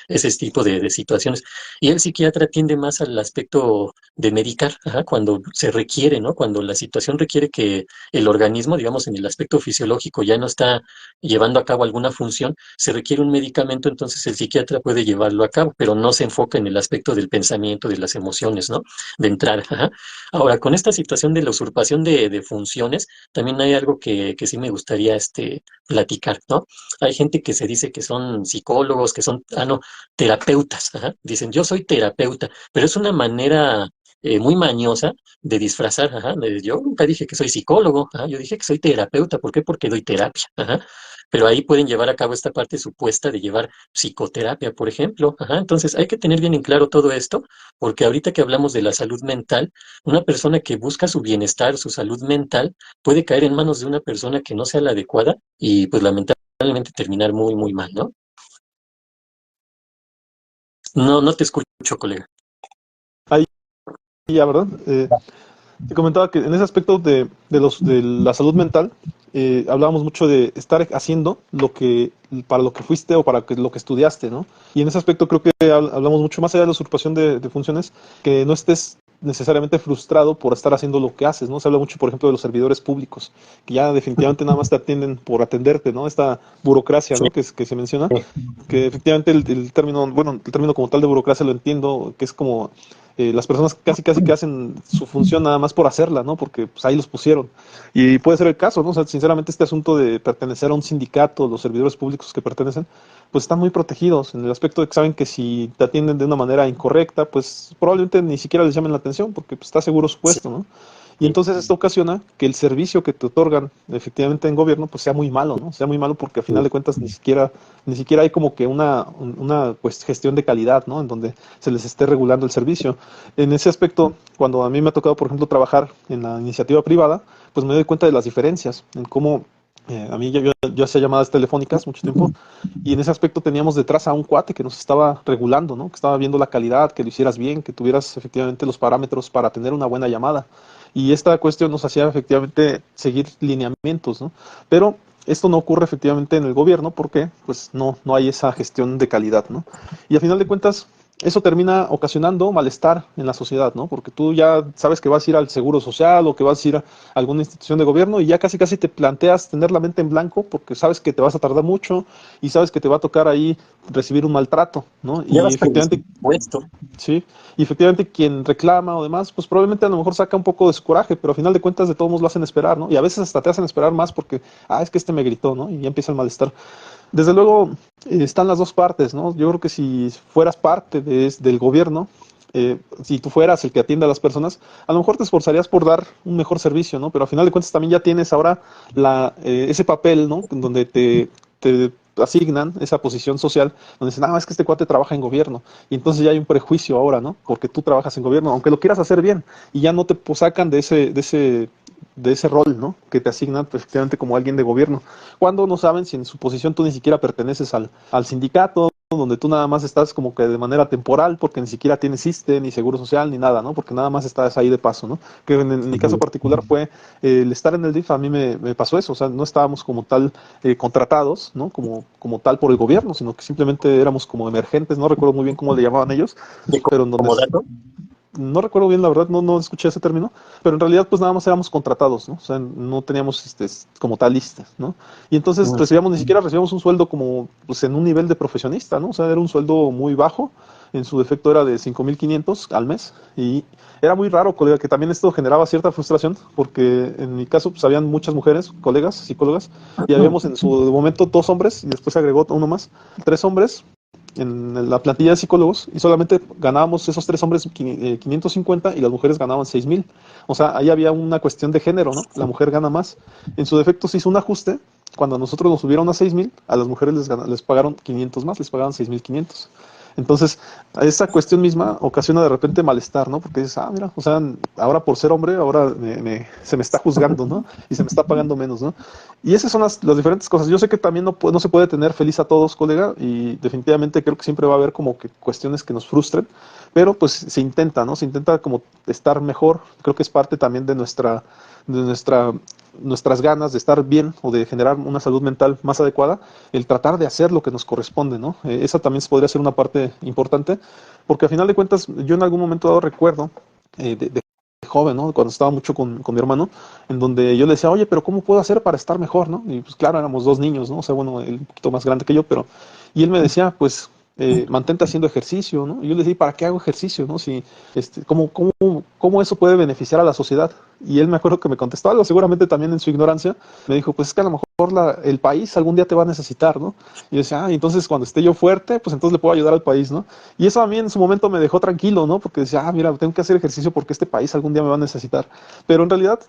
Ese tipo de situaciones. Y el psiquiatra tiende más al aspecto de medicar, ajá, cuando se requiere, ¿no? Cuando la situación requiere que el organismo, digamos, en el aspecto fisiológico ya no está llevando a cabo alguna función, se requiere un medicamento, entonces el psiquiatra puede llevarlo a cabo, pero no se enfoca en el aspecto del pensamiento, de las emociones, ¿no? De entrar. Ajá. Ahora, con esta situación de la usurpación de funciones, también hay algo que sí me gustaría platicar, ¿no? Hay gente que se dice que son psicólogos, que son, no, terapeutas. Ajá. Dicen, yo soy terapeuta, pero es una manera muy mañosa de disfrazar. Ajá. Yo nunca dije que soy psicólogo, ajá, yo dije que soy terapeuta. ¿Por qué? Porque doy terapia. Ajá. Pero ahí pueden llevar a cabo esta parte supuesta de llevar psicoterapia, por ejemplo. Ajá. Entonces hay que tener bien en claro todo esto, porque ahorita que hablamos de la salud mental, una persona que busca su bienestar, su salud mental, puede caer en manos de una persona que no sea la adecuada y pues lamentablemente terminar muy, muy mal, ¿no? No, no te escucho, colega. Ahí ya, ¿verdad? Te comentaba que en ese aspecto de la salud mental, hablábamos mucho de estar haciendo para lo que fuiste o para lo que estudiaste, ¿no? Y en ese aspecto creo que hablamos mucho más allá de la usurpación de funciones, que no estés necesariamente frustrado por estar haciendo lo que haces, ¿no? Se habla mucho, por ejemplo, de los servidores públicos, que ya definitivamente nada más te atienden por atenderte, ¿no? Esta burocracia, Sí, ¿no? Que se menciona, sí, que efectivamente el término, bueno, el término como tal de burocracia lo entiendo, que es como las personas casi casi que hacen su función nada más por hacerla, ¿no? Porque pues, ahí los pusieron. Y puede ser el caso, ¿no? O sea, sinceramente este asunto de pertenecer a un sindicato, los servidores públicos que pertenecen, pues están muy protegidos en el aspecto de que saben que si te atienden de una manera incorrecta, pues probablemente ni siquiera les llamen la atención porque pues, está seguro su sí, puesto, ¿no? Y entonces esto ocasiona que el servicio que te otorgan efectivamente en gobierno pues sea muy malo, ¿no? Sea muy malo porque al final de cuentas ni siquiera hay como que una pues, gestión de calidad, ¿no? En donde se les esté regulando el servicio. En ese aspecto, cuando a mí me ha tocado, por ejemplo, trabajar en la iniciativa privada, pues me doy cuenta de las diferencias, en cómo a mí yo hacía llamadas telefónicas mucho tiempo y en ese aspecto teníamos detrás a un cuate que nos estaba regulando, ¿no? Que estaba viendo la calidad, que lo hicieras bien, que tuvieras efectivamente los parámetros para tener una buena llamada. Y esta cuestión nos hacía efectivamente seguir lineamientos, ¿no? Pero esto no ocurre efectivamente en el gobierno porque pues no hay esa gestión de calidad, ¿no? Y a final de cuentas, eso termina ocasionando malestar en la sociedad, ¿no? Porque tú ya sabes que vas a ir al Seguro Social o que vas a ir a alguna institución de gobierno y ya casi casi te planteas tener la mente en blanco porque sabes que te vas a tardar mucho y sabes que te va a tocar ahí recibir un maltrato, ¿no? ya Y vas efectivamente, predispuesto. sí, y efectivamente quien reclama o demás, pues probablemente a lo mejor saca un poco de su coraje, pero a final de cuentas de todos modos lo hacen esperar, ¿no? Y a veces hasta te hacen esperar más porque, es que este me gritó, ¿no? Y ya empieza el malestar. Desde luego, están las dos partes, ¿no? Yo creo que si fueras parte del gobierno, si tú fueras el que atiende a las personas, a lo mejor te esforzarías por dar un mejor servicio, ¿no? Pero a final de cuentas también ya tienes ahora ese papel, ¿no? En donde asignan esa posición social donde dicen, es que este cuate trabaja en gobierno. Y entonces ya hay un prejuicio ahora, ¿no? Porque tú trabajas en gobierno, aunque lo quieras hacer bien, y ya no te sacan de ese rol, ¿no? Que te asignan efectivamente como alguien de gobierno. Cuando no saben si en su posición tú ni siquiera perteneces al sindicato, donde tú nada más estás como que de manera temporal, porque ni siquiera tienes ISSSTE, ni seguro social, ni nada, ¿no? Porque nada más estás ahí de paso, ¿no? Que en mi caso Ujú. particular fue el estar en el DIF, a mí me pasó eso, o sea, no estábamos como tal contratados, ¿no? Como tal por el gobierno, sino que simplemente éramos como emergentes, no recuerdo muy bien cómo le llamaban ellos, De pero en donde como dato, no recuerdo bien, la verdad, no escuché ese término, pero en realidad pues nada más éramos contratados, ¿no? O sea, no teníamos como tal listas, ¿no? Y entonces ni siquiera recibíamos un sueldo como pues en un nivel de profesionista, ¿no? O sea, era un sueldo muy bajo, en su defecto era de 5,500 al mes, y era muy raro, colega, que también esto generaba cierta frustración, porque en mi caso pues habían muchas mujeres, colegas, psicólogas, y habíamos en su momento 2 hombres, y después se agregó uno más, 3 hombres, en la plantilla de psicólogos y solamente ganábamos esos 3 hombres 550 y las mujeres ganaban 6,000. O sea, ahí había una cuestión de género, ¿no? La mujer gana más. En su defecto se hizo un ajuste. Cuando a nosotros nos subieron a 6,000, a las mujeres les pagaron 500 más, les pagaban 6,500. Entonces, esa cuestión misma ocasiona de repente malestar, ¿no? Porque dices, mira, o sea, ahora por ser hombre, ahora se me está juzgando, ¿no? Y se me está pagando menos, ¿no? Y esas son las diferentes cosas. Yo sé que también no se puede tener feliz a todos, colega, y definitivamente creo que siempre va a haber como que cuestiones que nos frustren, pero pues se intenta, ¿no? Se intenta como estar mejor. Creo que es parte también de nuestras ganas de estar bien o de generar una salud mental más adecuada, el tratar de hacer lo que nos corresponde, ¿no? Esa también podría ser una parte importante, porque al final de cuentas yo en algún momento dado recuerdo de joven, ¿no? Cuando estaba mucho con mi hermano, en donde yo le decía, oye, pero ¿cómo puedo hacer para estar mejor, no? Y pues claro, éramos 2 niños, ¿no? O sea, bueno, él un poquito más grande que yo, pero... Y él me decía, pues, mantente haciendo ejercicio, ¿no? Y yo le decía, ¿para qué hago ejercicio, no? Si, ¿cómo eso puede beneficiar a la sociedad? Y él me acuerdo que me contestó algo, seguramente también en su ignorancia, me dijo, pues es que a lo mejor el país algún día te va a necesitar, ¿no? Y yo decía, entonces cuando esté yo fuerte, pues entonces le puedo ayudar al país, ¿no? Y eso a mí en su momento me dejó tranquilo, ¿no? Porque decía, mira, tengo que hacer ejercicio porque este país algún día me va a necesitar. Pero en realidad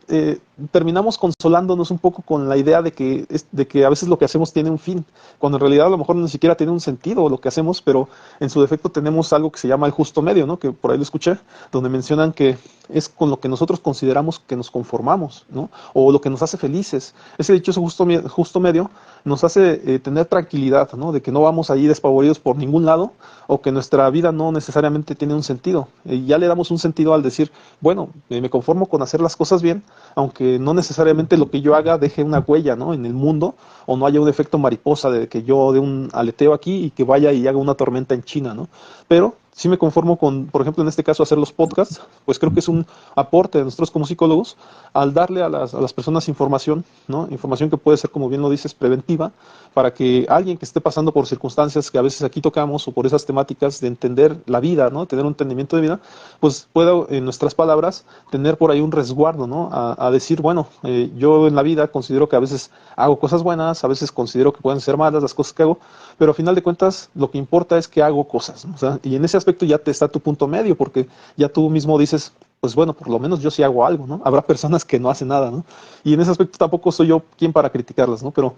terminamos consolándonos un poco con la idea de que a veces lo que hacemos tiene un fin, cuando en realidad a lo mejor ni siquiera tiene un sentido lo que hacemos, pero en su defecto tenemos algo que se llama el justo medio, ¿no? Que por ahí lo escuché, donde mencionan que es con lo que nosotros consideramos que nos conformamos, ¿no? O lo que nos hace felices. Ese dichoso justo medio nos hace tener tranquilidad, ¿no? De que no vamos ahí despavoridos por ningún lado o que nuestra vida no necesariamente tiene un sentido. Ya le damos un sentido al decir, bueno, me conformo con hacer las cosas bien, aunque no necesariamente lo que yo haga deje una huella, ¿no? En el mundo o no haya un efecto mariposa de que yo dé un aleteo aquí y que vaya y haga una tormenta en China, ¿no? Pero sí me conformo con, por ejemplo, en este caso, hacer los podcasts, pues creo que es un aporte de nosotros como psicólogos al darle a las personas información, ¿no? Información que puede ser, como bien lo dices, preventiva, para que alguien que esté pasando por circunstancias que a veces aquí tocamos o por esas temáticas de entender la vida, ¿no? Tener un entendimiento de vida, pues pueda, en nuestras palabras, tener por ahí un resguardo, ¿no? A decir, bueno, yo en la vida considero que a veces hago cosas buenas, a veces considero que pueden ser malas las cosas que hago, pero a final de cuentas lo que importa es que hago cosas, ¿no? O sea, y en ese aspecto ya te está tu punto medio, porque ya tú mismo dices, pues bueno, por lo menos yo sí hago algo, ¿no? Habrá personas que no hacen nada, ¿no? Y en ese aspecto tampoco soy yo quien para criticarlas, ¿no? Pero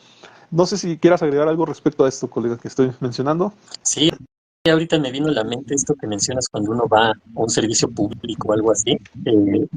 no sé si quieras agregar algo respecto a esto, colega, que estoy mencionando. sí, ahorita me vino a la mente esto que mencionas cuando uno va a un servicio público o algo así.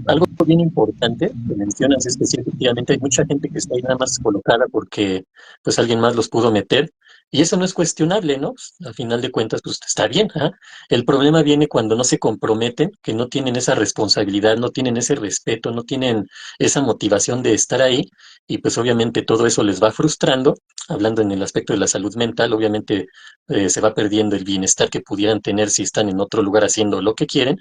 Algo bien importante que mencionas es que sí, efectivamente hay mucha gente que está ahí nada más colocada porque pues alguien más los pudo meter. Y eso no es cuestionable, ¿no? Pues, a final de cuentas, pues está bien, ¿ah? El problema viene cuando no se comprometen, que no tienen esa responsabilidad, no tienen ese respeto, no tienen esa motivación de estar ahí, y pues obviamente todo eso les va frustrando. Hablando en el aspecto de la salud mental, obviamente se va perdiendo el bienestar que pudieran tener si están en otro lugar haciendo lo que quieren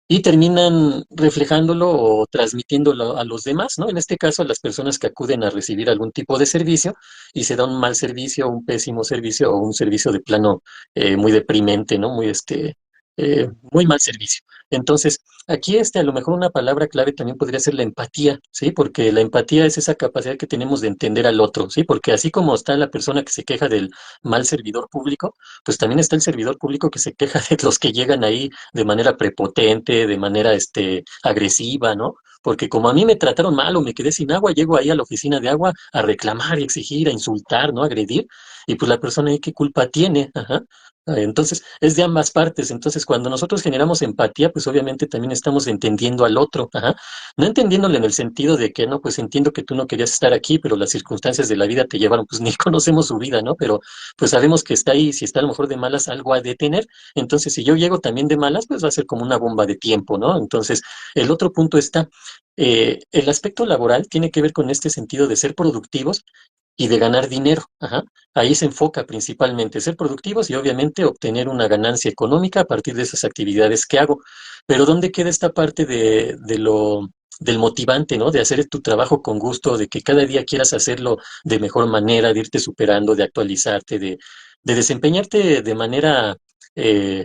y terminan reflejándolo o transmitiéndolo a los demás, ¿no? En este caso, a las personas que acuden a recibir algún tipo de servicio y se da un mal servicio, un pésimo servicio o un servicio de plano muy deprimente, ¿no? Muy mal servicio. Entonces, aquí a lo mejor una palabra clave también podría ser la empatía, ¿sí? Porque la empatía es esa capacidad que tenemos de entender al otro, ¿sí? Porque así como está la persona que se queja del mal servidor público, pues también está el servidor público que se queja de los que llegan ahí de manera prepotente, de manera agresiva, ¿no? porque como a mí me trataron mal o me quedé sin agua, llego ahí a la oficina de agua a reclamar y exigir, a insultar, ¿no? A agredir, y pues la persona ahí qué culpa tiene, ajá. Entonces, es de ambas partes. Entonces, cuando nosotros generamos empatía, pues obviamente también estamos entendiendo al otro, ajá. No entendiéndole en el sentido de que, no, pues entiendo que tú no querías estar aquí, pero las circunstancias de la vida te llevaron, pues ni conocemos su vida, ¿no? Pero pues sabemos que está ahí, si está a lo mejor de malas, algo a detener. Entonces, si yo llego también de malas, pues va a ser como una bomba de tiempo, ¿no? Entonces, el otro punto está, el aspecto laboral tiene que ver con este sentido de ser productivos y de ganar dinero. Ajá. Ahí se enfoca principalmente ser productivos y obviamente obtener una ganancia económica a partir de esas actividades que hago. Pero ¿dónde queda esta parte del motivante, ¿no? De hacer tu trabajo con gusto, de que cada día quieras hacerlo de mejor manera, de irte superando, de actualizarte, de desempeñarte de manera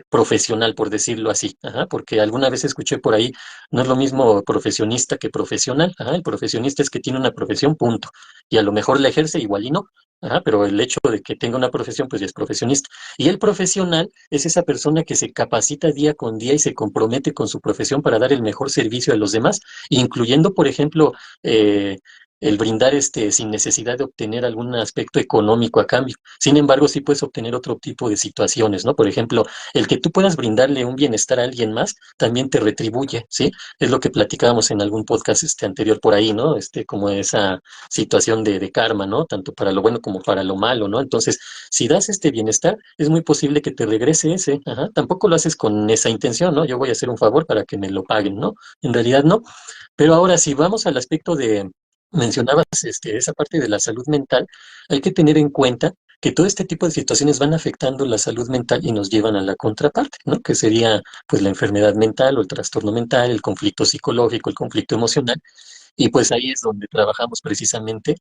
profesional, por decirlo así. Ajá, porque alguna vez escuché por ahí, no es lo mismo profesionista que profesional. Ajá, el profesionista es que tiene una profesión, punto, y a lo mejor la ejerce igual y no. Ajá, pero el hecho de que tenga una profesión, pues ya es profesionista. Y el profesional es esa persona que se capacita día con día y se compromete con su profesión para dar el mejor servicio a los demás, incluyendo, por ejemplo, el brindar sin necesidad de obtener algún aspecto económico a cambio. Sin embargo, sí puedes obtener otro tipo de situaciones, ¿no? Por ejemplo, el que tú puedas brindarle un bienestar a alguien más también te retribuye, ¿sí? Es lo que platicábamos en algún podcast anterior por ahí, ¿no? Como esa situación de karma, ¿no? Tanto para lo bueno como para lo malo, ¿no? Entonces, si das este bienestar, es muy posible que te regrese ese, ajá. Tampoco lo haces con esa intención, ¿no? Yo voy a hacer un favor para que me lo paguen, ¿no? En realidad no. Pero ahora, si vamos al aspecto mencionabas esa parte de la salud mental, hay que tener en cuenta que todo este tipo de situaciones van afectando la salud mental y nos llevan a la contraparte, ¿no? Que sería pues la enfermedad mental o el trastorno mental, el conflicto psicológico, el conflicto emocional. Y pues ahí es donde trabajamos precisamente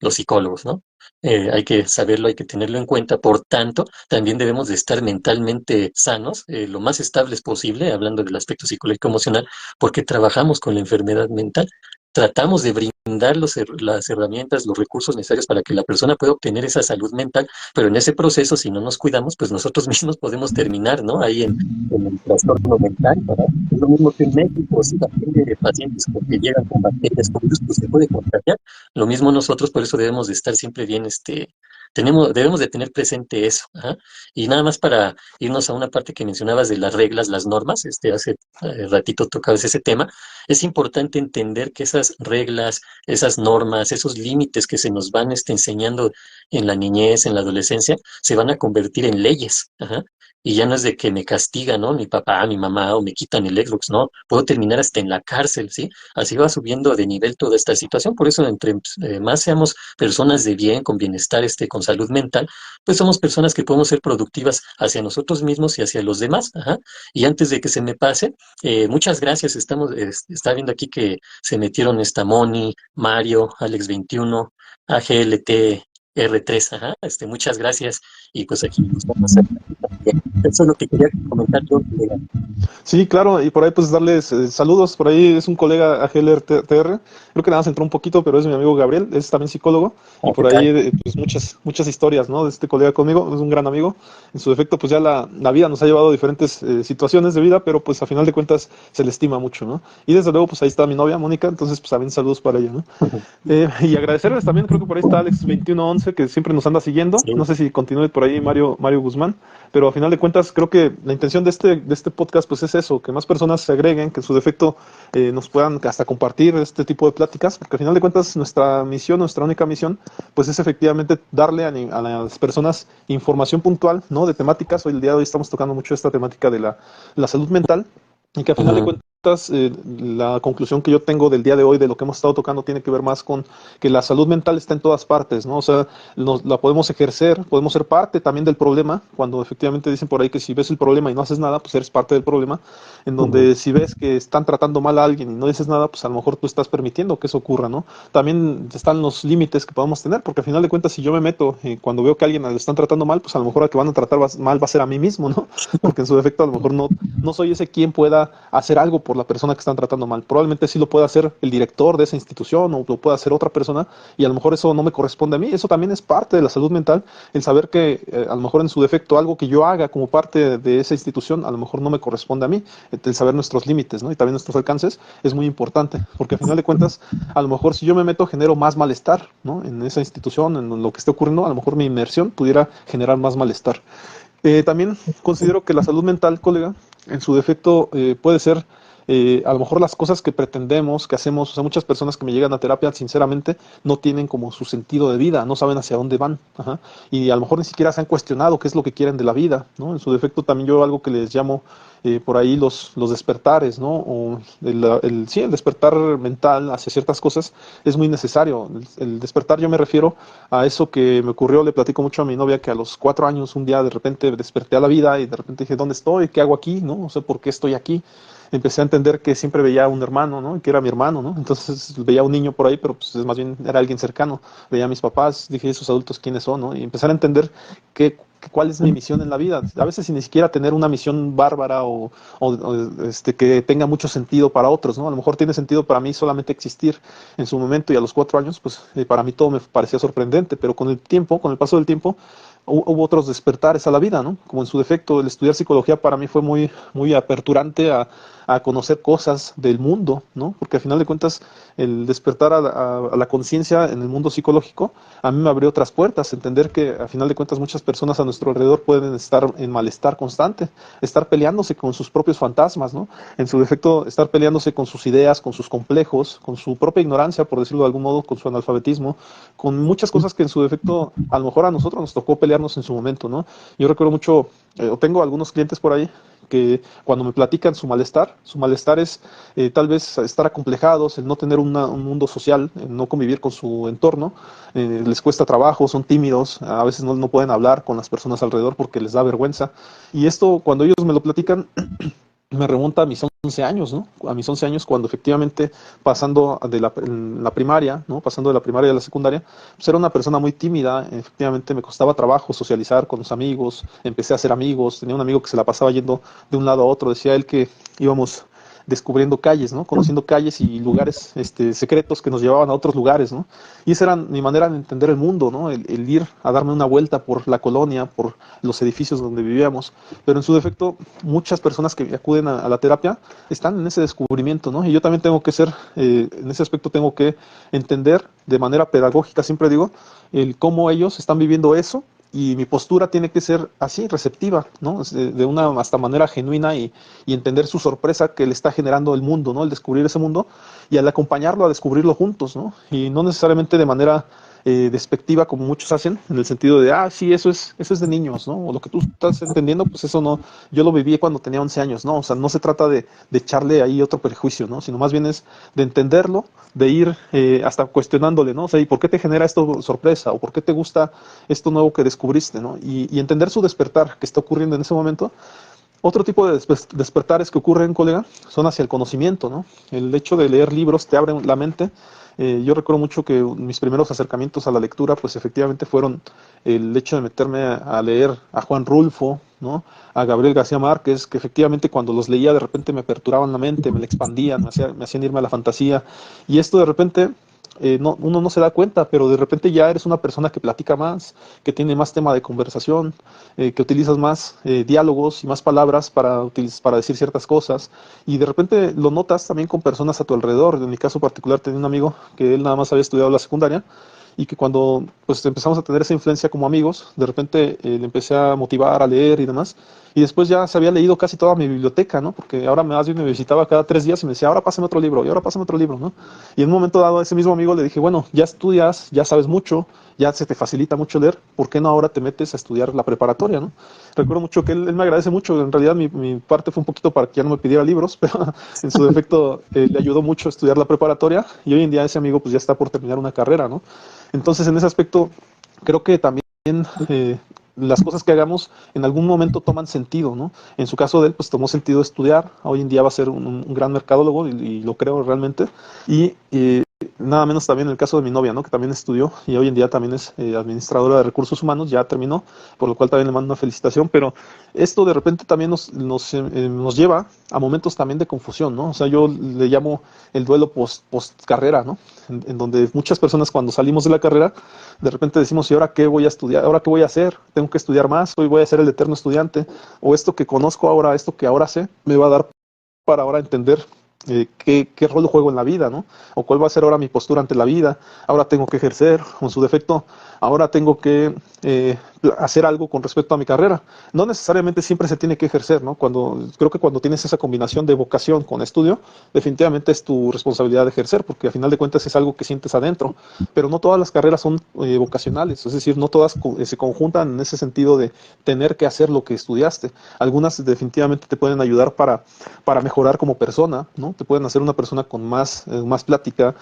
los psicólogos, ¿no? Hay que saberlo, hay que tenerlo en cuenta. Por tanto, también debemos de estar mentalmente sanos, lo más estables posible, hablando del aspecto psicológico emocional, porque trabajamos con la enfermedad mental. Tratamos de brindar las herramientas, los recursos necesarios para que la persona pueda obtener esa salud mental, pero en ese proceso, si no nos cuidamos, pues nosotros mismos podemos terminar, ¿no? Ahí en el trastorno mental, ¿verdad? Es lo mismo que un médico, si atiende pacientes que llegan con bacterias, con virus, pues se puede contagiar. Lo mismo nosotros, por eso debemos de estar siempre bien, debemos de tener presente eso. Ajá. Y nada más para irnos a una parte que mencionabas de las reglas, las normas, hace ratito tocabas ese tema, es importante entender que esas reglas, esas normas, esos límites que se nos van enseñando en la niñez, en la adolescencia, se van a convertir en leyes. Ajá. Y ya no es de que me castigan, ¿no? Mi papá, mi mamá, o me quitan el Xbox, ¿no? Puedo terminar hasta en la cárcel, ¿sí? Así va subiendo de nivel toda esta situación. Por eso, entre más seamos personas de bien, con bienestar, con salud mental, pues somos personas que podemos ser productivas hacia nosotros mismos y hacia los demás. Ajá. Y antes de que se me pase, muchas gracias. Está viendo aquí que se metieron esta Moni, Mario, Alex21, AGLT. R3, ajá, muchas gracias y pues aquí nos vamos a también. Eso es lo que quería comentar yo, colega. Sí, claro, y por ahí pues darles saludos, por ahí es un colega AGLTR, creo que nada más entró un poquito, pero es mi amigo Gabriel, es también psicólogo, y Ah, ¿qué por ahí tal? pues muchas historias, ¿no? De este colega conmigo, es un gran amigo, en su defecto pues ya la vida nos ha llevado a diferentes situaciones de vida, pero pues a final de cuentas se le estima mucho, ¿no? Y desde luego pues ahí está mi novia, Mónica, entonces pues también saludos para ella, ¿no? Y agradecerles también, creo que por ahí está Alex2111, que siempre nos anda siguiendo. Sí, No sé si continúe por ahí Mario Guzmán, pero a final de cuentas creo que la intención de este podcast pues es eso, que más personas se agreguen, que en su defecto nos puedan hasta compartir este tipo de pláticas, porque a final de cuentas nuestra misión, nuestra única misión, pues es efectivamente darle a las personas información puntual, ¿no? De temáticas. Hoy el día de hoy estamos tocando mucho esta temática de la salud mental y que a final de ujú, cuentas la conclusión que yo tengo del día de hoy de lo que hemos estado tocando tiene que ver más con que la salud mental está en todas partes, ¿no? O sea, la podemos ejercer, podemos ser parte también del problema, cuando efectivamente dicen por ahí que si ves el problema y no haces nada, pues eres parte del problema, en ujú, donde si ves que están tratando mal a alguien y no dices nada, pues a lo mejor tú estás permitiendo que eso ocurra, ¿no? También están los límites que podemos tener, porque al final de cuentas si yo me meto cuando veo que a alguien lo están tratando mal, pues a lo mejor al que van a tratar mal va a ser a mí mismo, ¿no? Porque en su defecto a lo mejor no soy ese quien pueda hacer algo por la persona que están tratando mal. Probablemente sí lo pueda hacer el director de esa institución o lo pueda hacer otra persona y a lo mejor eso no me corresponde a mí. Eso también es parte de la salud mental, el saber que a lo mejor en su defecto algo que yo haga como parte de esa institución a lo mejor no me corresponde a mí. El saber nuestros límites, ¿no? Y también nuestros alcances es muy importante, porque al final de cuentas, a lo mejor si yo me meto genero más malestar, ¿no? En esa institución, en lo que esté ocurriendo, a lo mejor mi inmersión pudiera generar más malestar. También considero que la salud mental, colega, en su defecto puede ser a lo mejor las cosas que pretendemos, que hacemos. O sea, muchas personas que me llegan a terapia, sinceramente, no tienen como su sentido de vida, no saben hacia dónde van. Ajá. Y a lo mejor ni siquiera se han cuestionado qué es lo que quieren de la vida, ¿no? En su defecto también yo algo que les llamo por ahí los despertares, ¿no? O sí, el despertar mental hacia ciertas cosas es muy necesario. El despertar yo me refiero a eso que me ocurrió, le platico mucho a mi novia, que a los 4 años un día de repente desperté a la vida y de repente dije, ¿dónde estoy? ¿Qué hago aquí? ¿No? No sé por qué estoy aquí. Empecé a entender que siempre veía a un hermano, ¿no? Y que era mi hermano, ¿no? Entonces veía a un niño por ahí, pero pues más bien era alguien cercano. Veía a mis papás, dije, ¿esos adultos quiénes son, no? Y empezar a entender cuál es mi misión en la vida. A veces sin ni siquiera tener una misión bárbara que tenga mucho sentido para otros, ¿no? A lo mejor tiene sentido para mí solamente existir en su momento y a los 4 años, pues para mí todo me parecía sorprendente, pero con el tiempo, con el paso del tiempo, hubo otros despertares a la vida, ¿no? Como en su defecto, el estudiar psicología para mí fue muy, muy aperturante a conocer cosas del mundo, ¿no? Porque al final de cuentas, el despertar a la conciencia en el mundo psicológico, a mí me abrió otras puertas, entender que al final de cuentas muchas personas a nuestro alrededor pueden estar en malestar constante, estar peleándose con sus propios fantasmas, ¿no? En su defecto, estar peleándose con sus ideas, con sus complejos, con su propia ignorancia, por decirlo de algún modo, con su analfabetismo, con muchas cosas que en su defecto a lo mejor a nosotros nos tocó pelearnos en su momento, ¿no? Yo recuerdo mucho, o tengo algunos clientes por ahí que cuando me platican su malestar es tal vez estar acomplejados, el no tener un mundo social, el no convivir con su entorno, les cuesta trabajo, son tímidos, a veces no pueden hablar con las personas alrededor porque les da vergüenza. Y esto cuando ellos me lo platican me remonta a mis 11 años, ¿no? A mis 11 años cuando efectivamente pasando de la primaria, ¿no? Pasando de la primaria a la secundaria, pues era una persona muy tímida, efectivamente me costaba trabajo socializar con los amigos, empecé a hacer amigos, tenía un amigo que se la pasaba yendo de un lado a otro, decía él que íbamos descubriendo calles, ¿no? Conociendo calles y lugares secretos que nos llevaban a otros lugares, ¿no? Y esa era mi manera de entender el mundo, ¿no? El ir a darme una vuelta por la colonia, por los edificios donde vivíamos. Pero en su defecto, muchas personas que acuden a la terapia están en ese descubrimiento, ¿no? Y yo también tengo que ser, en ese aspecto tengo que entender de manera pedagógica, siempre digo, el cómo ellos están viviendo eso y mi postura tiene que ser así, receptiva, ¿no? De una hasta manera genuina y entender su sorpresa que le está generando el mundo, ¿no? El descubrir ese mundo y al acompañarlo a descubrirlo juntos, ¿no? Y no necesariamente de manera despectiva como muchos hacen, en el sentido de, sí, eso es de niños, ¿no? O lo que tú estás entendiendo, pues eso no, yo lo viví cuando tenía 11 años, ¿no? O sea, no se trata de echarle ahí otro prejuicio, ¿no? Sino más bien es de entenderlo, de ir hasta cuestionándole, ¿no? O sea, ¿y por qué te genera esto sorpresa? ¿O por qué te gusta esto nuevo que descubriste, ¿no? Y entender su despertar que está ocurriendo en ese momento. Otro tipo de despertares que ocurren, colega, son hacia el conocimiento, ¿no? El hecho de leer libros te abre la mente. Yo recuerdo mucho que mis primeros acercamientos a la lectura, pues efectivamente fueron el hecho de meterme a leer a Juan Rulfo, ¿no? A Gabriel García Márquez, que efectivamente cuando los leía de repente me aperturaban la mente, me la expandían, me hacían irme a la fantasía. Y esto de repente uno no se da cuenta, pero de repente ya eres una persona que platica más, que tiene más tema de conversación, que utilizas más diálogos y más palabras para decir ciertas cosas, y de repente lo notas también con personas a tu alrededor. En mi caso particular tenía un amigo que él nada más había estudiado la secundaria, y que cuando pues empezamos a tener esa influencia como amigos, de repente le empecé a motivar a leer y demás, y después ya se había leído casi toda mi biblioteca, ¿no? Porque ahora más bien me visitaba cada 3 días y me decía, ahora pásame otro libro, y ahora pásame otro libro, ¿no? Y en un momento dado a ese mismo amigo le dije, bueno, ya estudias, ya sabes mucho, ya se te facilita mucho leer, ¿por qué no ahora te metes a estudiar la preparatoria, ¿no? Recuerdo mucho que él me agradece mucho, en realidad mi parte fue un poquito para que ya no me pidiera libros, pero en su defecto le ayudó mucho a estudiar la preparatoria, y hoy en día ese amigo pues ya está por terminar una carrera, ¿no? Entonces en ese aspecto creo que también las cosas que hagamos en algún momento toman sentido, ¿no? En su caso de él, pues tomó sentido estudiar, hoy en día va a ser un gran mercadólogo y lo creo realmente, y nada menos también el caso de mi novia, ¿no? Que también estudió y hoy en día también es administradora de recursos humanos, ya terminó, por lo cual también le mando una felicitación, pero esto de repente también nos lleva a momentos también de confusión, ¿no? O sea, yo le llamo el duelo post carrera, ¿no? En donde muchas personas cuando salimos de la carrera, de repente decimos, ¿y ahora qué voy a estudiar? ¿Ahora qué voy a hacer? ¿Tengo que estudiar más? ¿Hoy voy a ser el eterno estudiante? ¿O esto que conozco ahora, esto que ahora sé, me va a dar para ahora entender qué rol juego en la vida, ¿no? O cuál va a ser ahora mi postura ante la vida. Ahora tengo que ejercer, o en su defecto, ahora tengo que hacer algo con respecto a mi carrera. No necesariamente siempre se tiene que ejercer, ¿no? Creo que cuando tienes esa combinación de vocación con estudio, definitivamente es tu responsabilidad de ejercer, porque a final de cuentas es algo que sientes adentro. Pero no todas las carreras son vocacionales, es decir, no todas se conjuntan en ese sentido de tener que hacer lo que estudiaste. Algunas definitivamente te pueden ayudar para mejorar como persona, ¿no? Te pueden hacer una persona con más plática,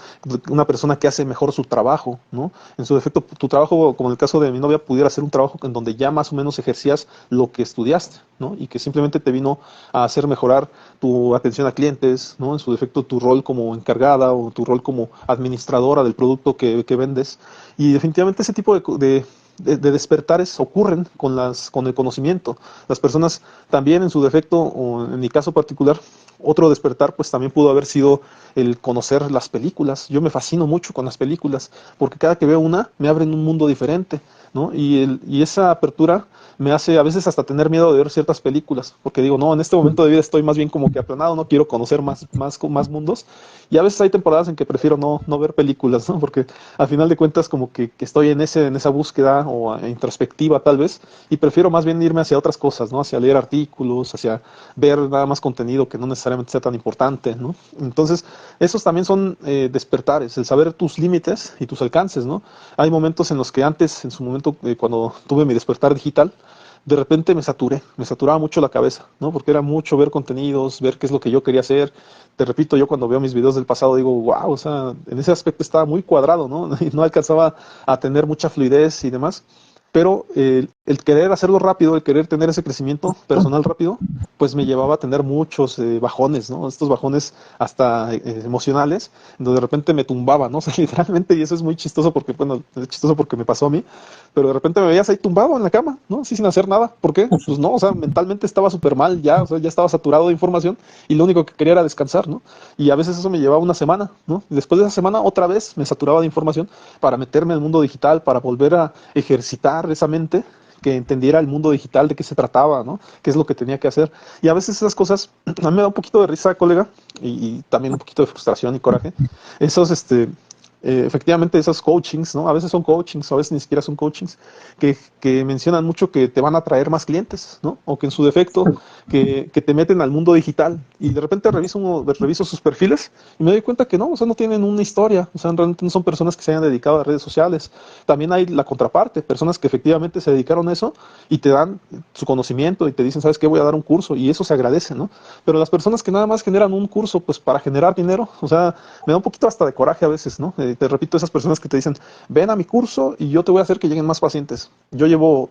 una persona que hace mejor su trabajo, ¿no? En su defecto, tu trabajo, como en el caso de mi novia, pudiera ser un trabajo en donde ya más o menos ejercías lo que estudiaste, ¿no? Y que simplemente te vino a hacer mejorar tu atención a clientes, ¿no? En su defecto, tu rol como encargada o tu rol como administradora del producto que vendes. Y definitivamente ese tipo de despertares ocurren con el conocimiento. Las personas también en su defecto, o en mi caso particular, otro despertar pues también pudo haber sido el conocer las películas. Yo me fascino mucho con las películas, porque cada que veo una me abren un mundo diferente, ¿no? Y esa apertura me hace a veces hasta tener miedo de ver ciertas películas, porque digo, no, en este momento de vida estoy más bien como que aplanado, no quiero conocer más mundos, y a veces hay temporadas en que prefiero no ver películas, ¿no? Porque al final de cuentas como que estoy en esa búsqueda o introspectiva tal vez, y prefiero más bien irme hacia otras cosas, ¿no? Hacia leer artículos, hacia ver nada más contenido que no necesariamente sea tan importante, ¿no? Entonces, esos también son despertares, el saber tus límites y tus alcances, ¿no? Hay momentos en los que antes, en su momento, cuando tuve mi despertar digital, de repente me saturaba mucho la cabeza, ¿no? Porque era mucho ver contenidos, ver qué es lo que yo quería hacer. Te repito, yo cuando veo mis videos del pasado digo, wow, o sea, en ese aspecto estaba muy cuadrado, ¿no? Y no alcanzaba a tener mucha fluidez y demás. Pero el querer hacerlo rápido, el querer tener ese crecimiento personal rápido, pues me llevaba a tener muchos bajones, ¿no? Estos bajones hasta emocionales, donde de repente me tumbaba, ¿no? O sea, literalmente, y eso es muy chistoso porque, bueno, es chistoso porque me pasó a mí, pero de repente me veías ahí tumbado en la cama, ¿no? Así sin hacer nada. ¿Por qué? Pues no, o sea, mentalmente estaba súper mal ya, o sea, ya estaba saturado de información y lo único que quería era descansar, ¿no? Y a veces eso me llevaba una semana, ¿no? Y después de esa semana otra vez me saturaba de información para meterme en el mundo digital, para volver a ejercitar esa mente que entendiera el mundo digital, de qué se trataba, ¿no? Qué es lo que tenía que hacer. Y a veces esas cosas, a mí me da un poquito de risa, colega, y también un poquito de frustración y coraje. Esos, efectivamente, esos coachings, ¿no? A veces son coachings, a veces ni siquiera son coachings, que mencionan mucho que te van a traer más clientes, ¿no? O que en su defecto, que te meten al mundo digital. Y de repente reviso sus perfiles y me doy cuenta que no, o sea, no tienen una historia, o sea, realmente no son personas que se hayan dedicado a redes sociales. También hay la contraparte, personas que efectivamente se dedicaron a eso y te dan su conocimiento y te dicen, ¿sabes qué? Voy a dar un curso y eso se agradece, ¿no? Pero las personas que nada más generan un curso, pues para generar dinero, o sea, me da un poquito hasta de coraje a veces, ¿no? Te repito, esas personas que te dicen, ven a mi curso y yo te voy a hacer que lleguen más pacientes. Yo llevo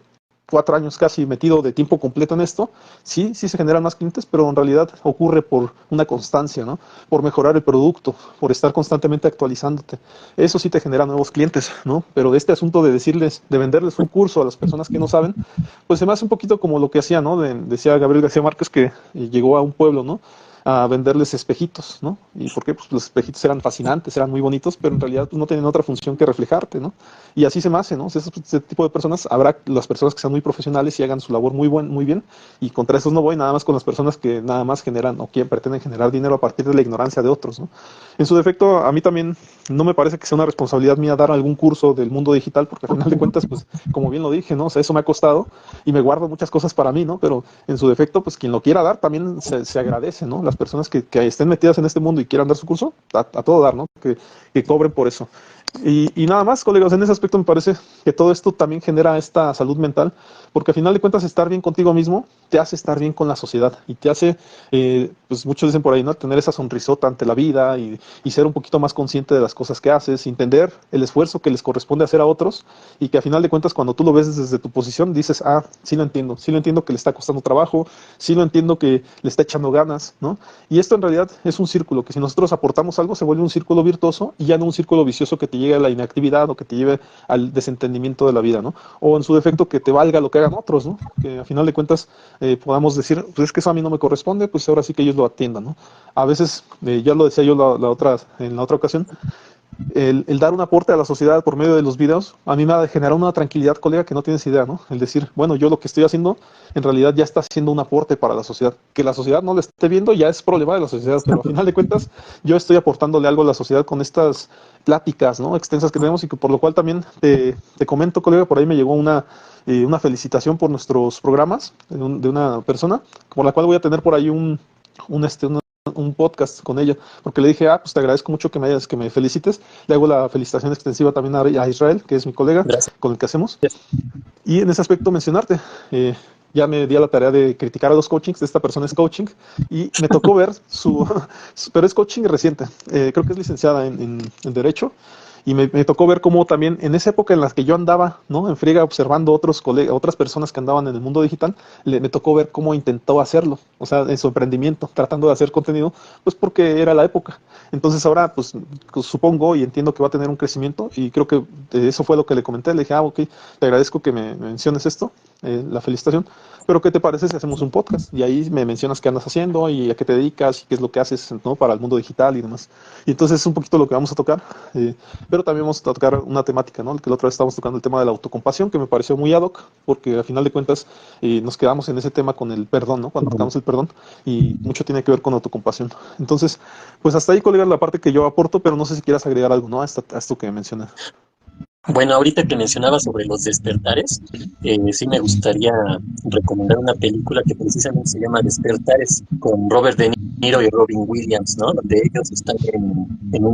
4 años casi metido de tiempo completo en esto, sí se generan más clientes, pero en realidad ocurre por una constancia, ¿no? Por mejorar el producto, por estar constantemente actualizándote. Eso sí te genera nuevos clientes, ¿no? Pero este asunto de decirles, de venderles un curso a las personas que no saben, pues se me hace un poquito como lo que hacía, ¿no? Decía Gabriel García Márquez que llegó a un pueblo, ¿no? A venderles espejitos, ¿no? ¿Y por qué? Pues los espejitos eran fascinantes, eran muy bonitos, pero en realidad pues, no tienen otra función que reflejarte, ¿no? Y así se me hace, ¿no? O sea, ese tipo de personas, habrá las personas que sean muy profesionales y hagan su labor muy bien, y contra esos no voy, nada más con las personas que nada más generan o quieren, pretenden generar dinero a partir de la ignorancia de otros, ¿no? En su defecto, a mí también no me parece que sea una responsabilidad mía dar algún curso del mundo digital, porque al final de cuentas, pues, como bien lo dije, ¿no? O sea, eso me ha costado y me guardo muchas cosas para mí, ¿no? Pero en su defecto, pues, quien lo quiera dar también se agradece, ¿no? Las personas que estén metidas en este mundo y quieran dar su curso, a todo dar, ¿no? Que cobren por eso. Y nada más, colegas, en ese aspecto me parece que todo esto también genera esta salud mental, porque al final de cuentas estar bien contigo mismo te hace estar bien con la sociedad y te hace, pues muchos dicen por ahí, ¿no? Tener esa sonrisota ante la vida y ser un poquito más consciente de las cosas que haces, entender el esfuerzo que les corresponde hacer a otros y que al final de cuentas cuando tú lo ves desde tu posición dices, sí lo entiendo que le está costando trabajo, sí lo entiendo que le está echando ganas, ¿no? ¿no? Y esto en realidad es un círculo, que si nosotros aportamos algo se vuelve un círculo virtuoso y ya no un círculo vicioso que te lleve a la inactividad o que te lleve al desentendimiento de la vida, ¿no? O en su defecto que te valga lo que hagan otros, ¿no? Que a final de cuentas podamos decir, pues es que eso a mí no me corresponde, pues ahora sí que ellos lo atiendan, ¿no? A veces, ya lo decía yo en la otra ocasión, el dar un aporte a la sociedad por medio de los videos, a mí me ha generado una tranquilidad, colega, que no tienes idea, ¿no? El decir, bueno, yo lo que estoy haciendo en realidad ya está haciendo un aporte para la sociedad. Que la sociedad no lo esté viendo ya es problema de la sociedad, pero a final de cuentas yo estoy aportándole algo a la sociedad con estas pláticas, ¿no? Extensas que tenemos y que por lo cual también te comento, colega, por ahí me llegó una felicitación por nuestros programas de una persona, por la cual voy a tener por ahí un podcast con ella, porque le dije, pues te agradezco mucho que me felicites. Le hago la felicitación extensiva también a Israel, que es mi colega Gracias. con el que hacemos. Y en ese aspecto mencionarte, ya me di a la tarea de criticar a los coachings, esta persona es coaching, y me tocó ver pero es coaching reciente, creo que es licenciada en Derecho, y me tocó ver cómo también en esa época en la que yo andaba, ¿no? En friega observando otras personas que andaban en el mundo digital, me tocó ver cómo intentó hacerlo, o sea, en su emprendimiento, tratando de hacer contenido, pues porque era la época. Entonces ahora, pues supongo y entiendo que va a tener un crecimiento y creo que eso fue lo que le comenté. Le dije, ok, te agradezco que me menciones esto, la felicitación, pero ¿qué te parece si hacemos un podcast? Y ahí me mencionas qué andas haciendo y a qué te dedicas y qué es lo que haces, ¿no? Para el mundo digital y demás. Y entonces es un poquito lo que vamos a tocar. Pero también vamos a tocar una temática, ¿no? Que la otra vez estábamos tocando el tema de la autocompasión, que me pareció muy ad hoc, porque a final de cuentas nos quedamos en ese tema con el perdón, ¿no? Cuando tocamos el perdón, y mucho tiene que ver con autocompasión. Entonces, pues hasta ahí, colega, la parte que yo aporto, pero no sé si quieras agregar algo, ¿no? A esto que mencioné. Bueno, ahorita que mencionaba sobre los despertares, sí me gustaría recomendar una película que precisamente se llama Despertares, con Robert De Niro y Robin Williams, ¿no? Donde ellos están en en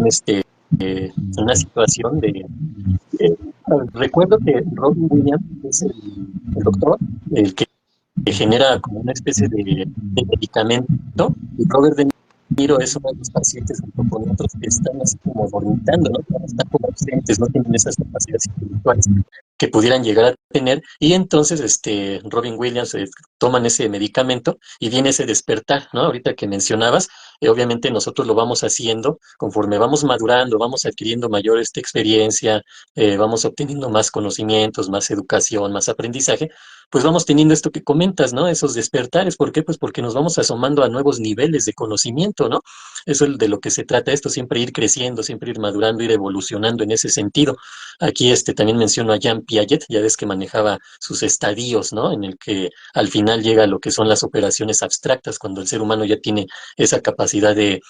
una situación eh, recuerdo que Robin Williams es el doctor, el que genera como una especie de medicamento, y Robert De Niro es uno de los pacientes junto con otros que están así como dormitando, ¿no? Están como ausentes, no tienen esas capacidades intelectuales que pudieran llegar a tener, y entonces Robin Williams toman ese medicamento y viene ese despertar, ¿no? Ahorita que mencionabas, obviamente nosotros lo vamos haciendo conforme vamos madurando, vamos adquiriendo mayor experiencia, vamos obteniendo más conocimientos, más educación, más aprendizaje, pues vamos teniendo esto que comentas, ¿no? Esos despertares. ¿Por qué? Pues porque nos vamos asomando a nuevos niveles de conocimiento, ¿no? Eso es de lo que se trata esto, siempre ir creciendo, siempre ir madurando, ir evolucionando en ese sentido. Aquí también menciono a Jean Piaget, ya ves que manejaba sus estadios, ¿no? En el que al final llega lo que son las operaciones abstractas, cuando el ser humano ya tiene esa capacidad de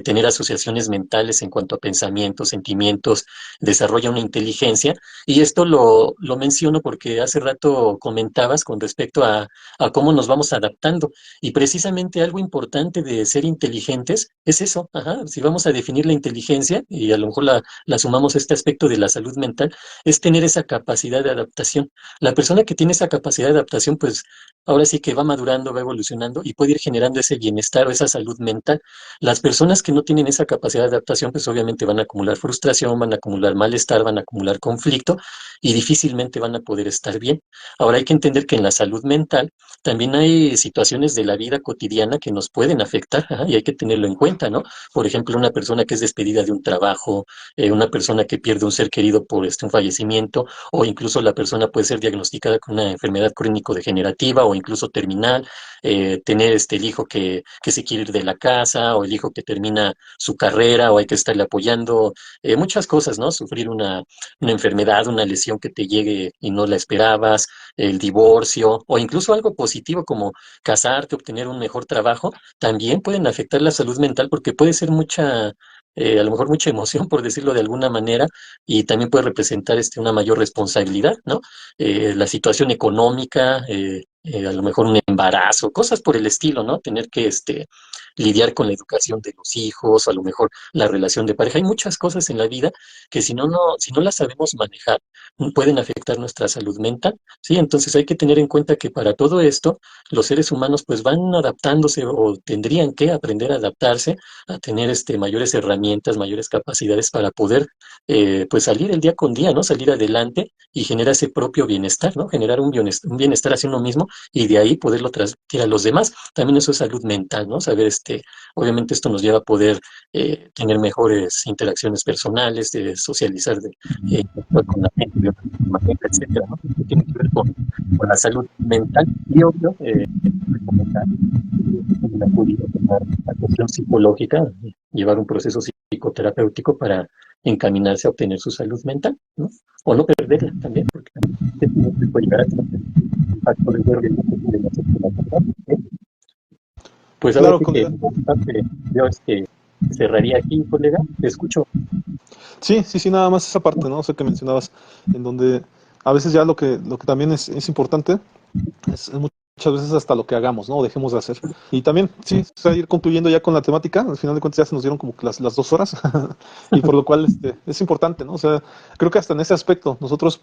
tener asociaciones mentales en cuanto a pensamientos, sentimientos, desarrolla una inteligencia. Y esto lo menciono porque hace rato comentabas con respecto a cómo nos vamos adaptando. Y precisamente algo importante de ser inteligentes es eso. Ajá, si vamos a definir la inteligencia, y a lo mejor la sumamos a este aspecto de la salud mental, es tener esa capacidad de adaptación. La persona que tiene esa capacidad de adaptación, pues ahora sí que va madurando, va evolucionando y puede ir generando ese bienestar o esa salud mental. Las personas que no tienen esa capacidad de adaptación, pues obviamente van a acumular frustración, van a acumular malestar, van a acumular conflicto y difícilmente van a poder estar bien. Ahora hay que entender que en la salud mental también hay situaciones de la vida cotidiana que nos pueden afectar, ajá, y hay que tenerlo en cuenta, ¿no? Por ejemplo, una persona que es despedida de un trabajo, una persona que pierde un ser querido por un fallecimiento, o incluso la persona puede ser diagnosticada con una enfermedad crónico-degenerativa o incluso terminal, tener el hijo que se quiere ir de la casa, o el hijo que termina su carrera, o hay que estarle apoyando, muchas cosas, ¿no? Sufrir una enfermedad, una lesión que te llegue y no la esperabas, el divorcio, o incluso algo positivo como casarte, obtener un mejor trabajo, también pueden afectar la salud mental porque puede ser a lo mejor mucha emoción, por decirlo de alguna manera, y también puede representar una mayor responsabilidad, ¿no? La situación económica, a lo mejor un embarazo, cosas por el estilo, ¿no? Tener que lidiar con la educación de los hijos, a lo mejor la relación de pareja. Hay muchas cosas en la vida que si no las sabemos manejar, pueden afectar nuestra salud mental, ¿sí? Entonces hay que tener en cuenta que para todo esto, los seres humanos pues van adaptándose o tendrían que aprender a adaptarse, a tener mayores herramientas, mayores capacidades para poder pues salir el día con día, ¿no? Salir adelante y generar ese propio bienestar, ¿no? Generar un bienestar hacia uno mismo y de ahí poderlo transmitir a los demás. También eso es salud mental, ¿no? Saber Obviamente esto nos lleva a poder tener mejores interacciones personales, de socializar, interactuar con la gente de otra manera, etcétera, ¿no? Esto tiene que ver con la salud mental y obvio, recomendar acudir a tomar atención psicológica, llevar un proceso psicoterapéutico para encaminarse a obtener su salud mental, ¿no? O no perderla también, porque también puede llegar a tener un factor de riesgo de la sociedad, ¿eh? Pues ahora Claro, sí que colega. por mi parte, yo cerraría aquí, colega. Te escucho. Sí, sí, sí, nada más esa parte, ¿no? O sea, que mencionabas, en donde a veces ya lo que también es importante es muchas veces hasta lo que hagamos, ¿no? O dejemos de hacer. Y también, sí, o sea, ir concluyendo ya con la temática, al final de cuentas ya se nos dieron como que las 2 horas, y por lo cual es importante, ¿no? O sea, creo que hasta en ese aspecto, nosotros,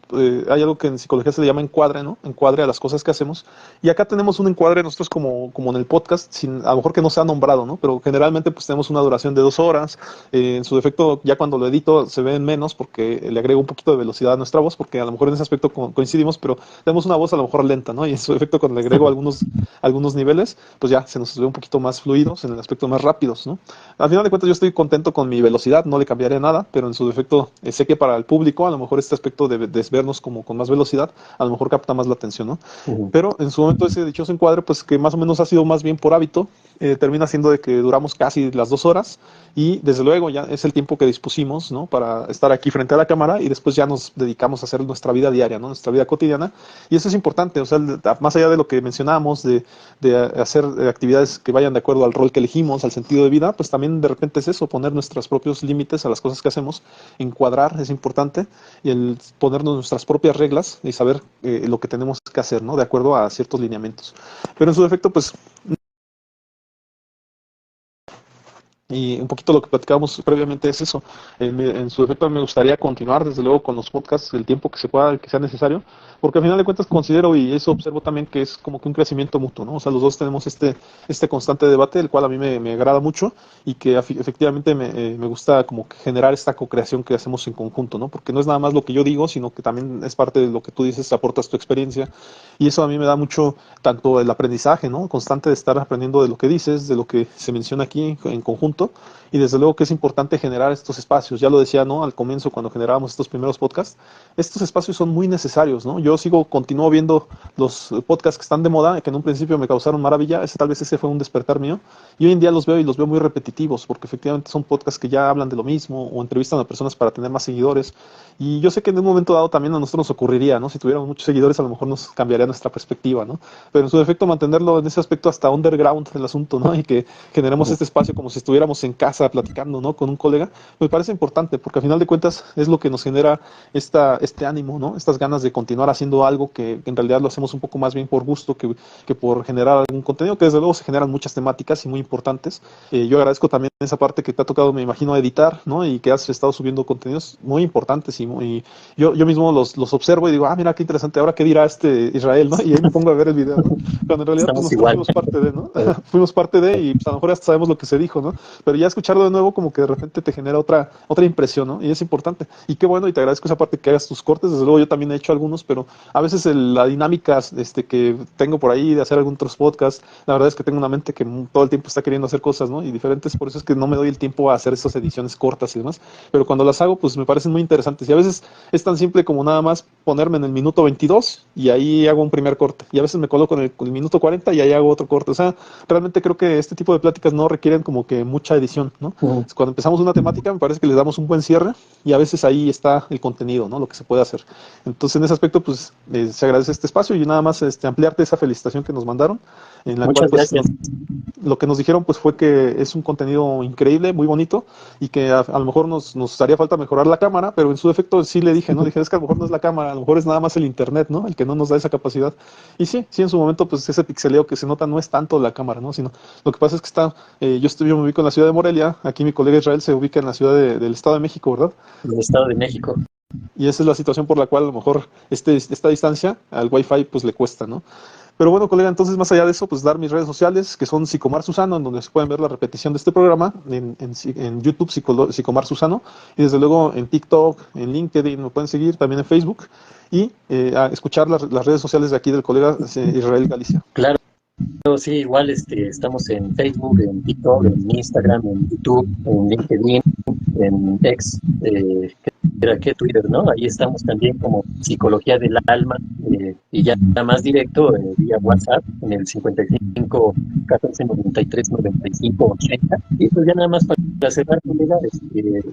hay algo que en psicología se le llama encuadre, ¿no? Encuadre a las cosas que hacemos, y acá tenemos un encuadre nosotros como en el podcast, sin, a lo mejor que no se ha nombrado, ¿no? Pero generalmente pues tenemos una duración de 2 horas, en su defecto ya cuando lo edito se ven menos porque le agrego un poquito de velocidad a nuestra voz, porque a lo mejor en ese aspecto coincidimos, pero tenemos una voz a lo mejor lenta, ¿no? Y en su efecto, cuando le agrego algunos niveles, pues ya se nos ve un poquito más fluidos, en el aspecto más rápidos, ¿no? Al final de cuentas, yo estoy contento con mi velocidad, no le cambiaré nada, pero en su defecto, sé que para el público, a lo mejor este aspecto de vernos como con más velocidad, a lo mejor capta más la atención, ¿no? Ujú. Pero en su momento ese dichoso encuadre, pues que más o menos ha sido más bien por hábito, termina siendo de que duramos casi las 2 horas y desde luego ya es el tiempo que dispusimos, ¿no? Para estar aquí frente a la cámara y después ya nos dedicamos a hacer nuestra vida diaria, ¿no? Nuestra vida cotidiana. Y eso es importante, o sea, más allá de lo que mencionábamos, de hacer actividades que vayan de acuerdo al rol que elegimos, al sentido de vida, pues también de repente es eso, poner nuestros propios límites a las cosas que hacemos, encuadrar es importante, y el ponernos nuestras propias reglas y saber lo que tenemos que hacer, ¿no? De acuerdo a ciertos lineamientos. Pero en su defecto, pues y un poquito lo que platicábamos previamente es eso. En su defecto me gustaría continuar desde luego con los podcasts el tiempo que se pueda, que sea necesario, porque al final de cuentas considero y eso observo también que es como que un crecimiento mutuo, ¿no? O sea, los dos tenemos este constante debate, el cual a mí me agrada mucho y que efectivamente me gusta como que generar esta co-creación que hacemos en conjunto, ¿no? Porque no es nada más lo que yo digo, sino que también es parte de lo que tú dices, aportas tu experiencia y eso a mí me da mucho, tanto el aprendizaje, ¿no? Constante de estar aprendiendo de lo que dices, de lo que se menciona aquí en conjunto, y desde luego que es importante generar estos espacios. Ya lo decía, ¿no? Al comienzo, cuando generábamos estos primeros podcasts, estos espacios son muy necesarios, ¿no? Yo continúo viendo los podcasts que están de moda, que en un principio me causaron maravilla, tal vez ese fue un despertar mío, y hoy en día los veo y los veo muy repetitivos, porque efectivamente son podcasts que ya hablan de lo mismo, o entrevistan a personas para tener más seguidores, y yo sé que en un momento dado también a nosotros nos ocurriría, ¿no? Si tuviéramos muchos seguidores, a lo mejor nos cambiaría nuestra perspectiva, ¿no? Pero en su defecto mantenerlo en ese aspecto hasta underground el asunto, ¿no? Y que generemos este espacio como si estuviéramos en casa platicando, ¿no? Con un colega, me parece importante, porque al final de cuentas es lo que nos genera este ánimo, ¿no? Estas ganas de continuar haciendo algo que en realidad lo hacemos un poco más bien por gusto que por generar algún contenido, que desde luego se generan muchas temáticas y muy importantes. Yo agradezco también esa parte que te ha tocado, me imagino, editar, ¿no? Y que has estado subiendo contenidos muy importantes y yo mismo los observo y digo, ah, mira qué interesante, ahora qué dirá este Israel, ¿no? Y ahí me pongo a ver el video, ¿no? Cuando en realidad pues Estamos nosotros igual. fuimos parte de, ¿no? Fuimos parte de y pues a lo mejor hasta sabemos lo que se dijo, ¿no? Pero ya escucharlo de nuevo como que de repente te genera otra impresión, ¿no? Y es importante. Y qué bueno, y te agradezco esa parte que hagas tus cortes, desde luego yo también he hecho algunos, pero a veces la dinámica que tengo por ahí de hacer algún otros podcasts, la verdad es que tengo una mente que todo el tiempo está queriendo hacer cosas, ¿no? Y diferentes, por eso es que no me doy el tiempo a hacer esas ediciones cortas y demás, pero cuando las hago, pues me parecen muy interesantes. Y a veces es tan simple como nada más ponerme en el minuto 22 y ahí hago un primer corte. Y a veces me coloco en el minuto 40 y ahí hago otro corte. O sea, realmente creo que este tipo de pláticas no requieren como que mucha edición, ¿no? Ujú. Cuando empezamos una temática, me parece que le damos un buen cierre y a veces ahí está el contenido, ¿no? Lo que se puede hacer. Entonces, en ese aspecto, pues se agradece este espacio y nada más ampliarte esa felicitación que nos mandaron, en la cual, Muchas pues, gracias. lo que nos dijeron pues fue que es un contenido increíble, muy bonito y que a lo mejor nos haría falta mejorar la cámara, pero en su defecto sí le dije, ¿no? Dije, es que a lo mejor no es la cámara, a lo mejor es nada más el internet, ¿no? El que no nos da esa capacidad. Y sí, sí, en su momento pues ese pixeleo que se nota no es tanto la cámara, ¿no? Sino lo que pasa es que yo me ubico en la ciudad de Morelia, aquí mi colega Israel se ubica en la ciudad del Estado de México, ¿verdad? Del Estado de México. Y esa es la situación por la cual a lo mejor esta distancia al Wi-Fi pues le cuesta, ¿no? Pero bueno, colega, entonces más allá de eso, pues dar mis redes sociales, que son Psicomar Susano, en donde se pueden ver la repetición de este programa, en YouTube Psicomar Susano, y desde luego en TikTok, en LinkedIn, me pueden seguir, también en Facebook, y a escuchar las redes sociales de aquí del colega Israel Galicia. Claro. Sí, igual estamos en Facebook, en TikTok, en Instagram, en YouTube, en LinkedIn, en X, que era que Twitter, ¿no? Ahí estamos también como Psicología del Alma, y ya más directo, vía WhatsApp, en el 55 14 93 95 80. Y pues ya nada más para cerrar, colega,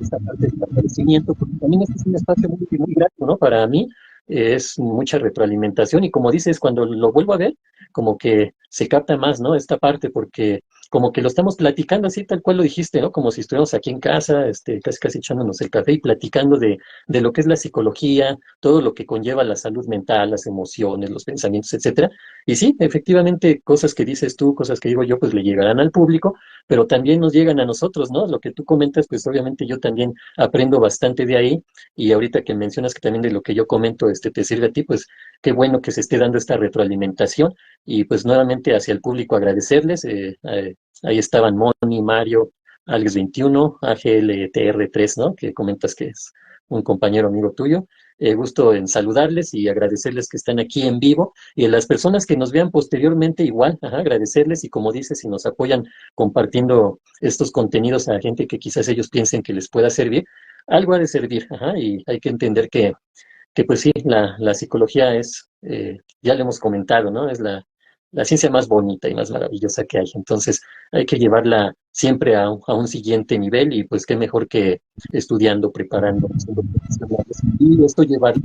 esta parte del agradecimiento, porque también este es un espacio muy, muy grato, ¿no? Para mí es mucha retroalimentación y como dices, cuando lo vuelvo a ver, como que se capta más, ¿no? Esta parte, porque como que lo estamos platicando así, tal cual lo dijiste, ¿no? Como si estuviéramos aquí en casa, casi casi echándonos el café y platicando de lo que es la psicología, todo lo que conlleva la salud mental, las emociones, los pensamientos, etcétera. Y sí, efectivamente, cosas que dices tú, cosas que digo yo, pues le llegarán al público, pero también nos llegan a nosotros, ¿no? Lo que tú comentas, pues obviamente yo también aprendo bastante de ahí, y ahorita que mencionas que también de lo que yo comento, te sirve a ti, pues qué bueno que se esté dando esta retroalimentación. Y pues nuevamente hacia el público agradecerles. Ahí estaban Moni, Mario, Alex21, AGLTR3, ¿no? Que comentas que es un compañero amigo tuyo. Gusto en saludarles y agradecerles que están aquí en vivo. Y a las personas que nos vean posteriormente, igual, ajá, agradecerles. Y como dices, si nos apoyan compartiendo estos contenidos a gente que quizás ellos piensen que les pueda servir, algo ha de servir. Ajá, y hay que entender que pues sí, la psicología es, ya lo hemos comentado, ¿no? Es la ciencia más bonita y más maravillosa que hay. Entonces, hay que llevarla siempre a un siguiente nivel y pues qué mejor que estudiando, preparando, siendo profesionales. Y esto llevarlo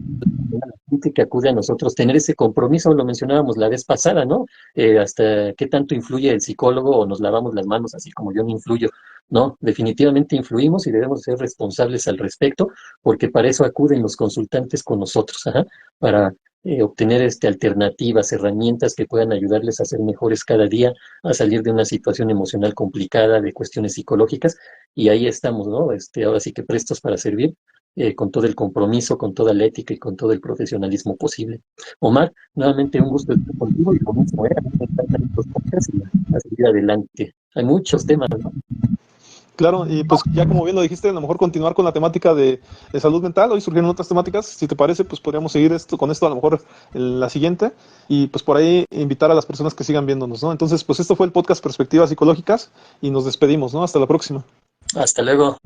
a la gente que acude a nosotros, tener ese compromiso, lo mencionábamos la vez pasada, ¿no? Hasta qué tanto influye el psicólogo o nos lavamos las manos así como yo no influyo. No, definitivamente influimos y debemos ser responsables al respecto, porque para eso acuden los consultantes con nosotros, ajá, para obtener alternativas, herramientas que puedan ayudarles a ser mejores cada día, a salir de una situación emocional complicada, de cuestiones psicológicas, y ahí estamos, ¿no? Ahora sí que prestos para servir, con todo el compromiso, con toda la ética y con todo el profesionalismo posible. Omar, nuevamente un gusto estar contigo y lo mismo, a mí me encantan estos podcasts y a seguir adelante. Hay muchos temas, ¿no? Claro, y pues ya como bien lo dijiste, a lo mejor continuar con la temática de salud mental. Hoy surgieron otras temáticas. Si te parece, pues podríamos seguir con esto a lo mejor en la siguiente y pues por ahí invitar a las personas que sigan viéndonos, ¿no? Entonces, pues esto fue el podcast Perspectivas Psicológicas y nos despedimos, ¿no? Hasta la próxima. Hasta luego.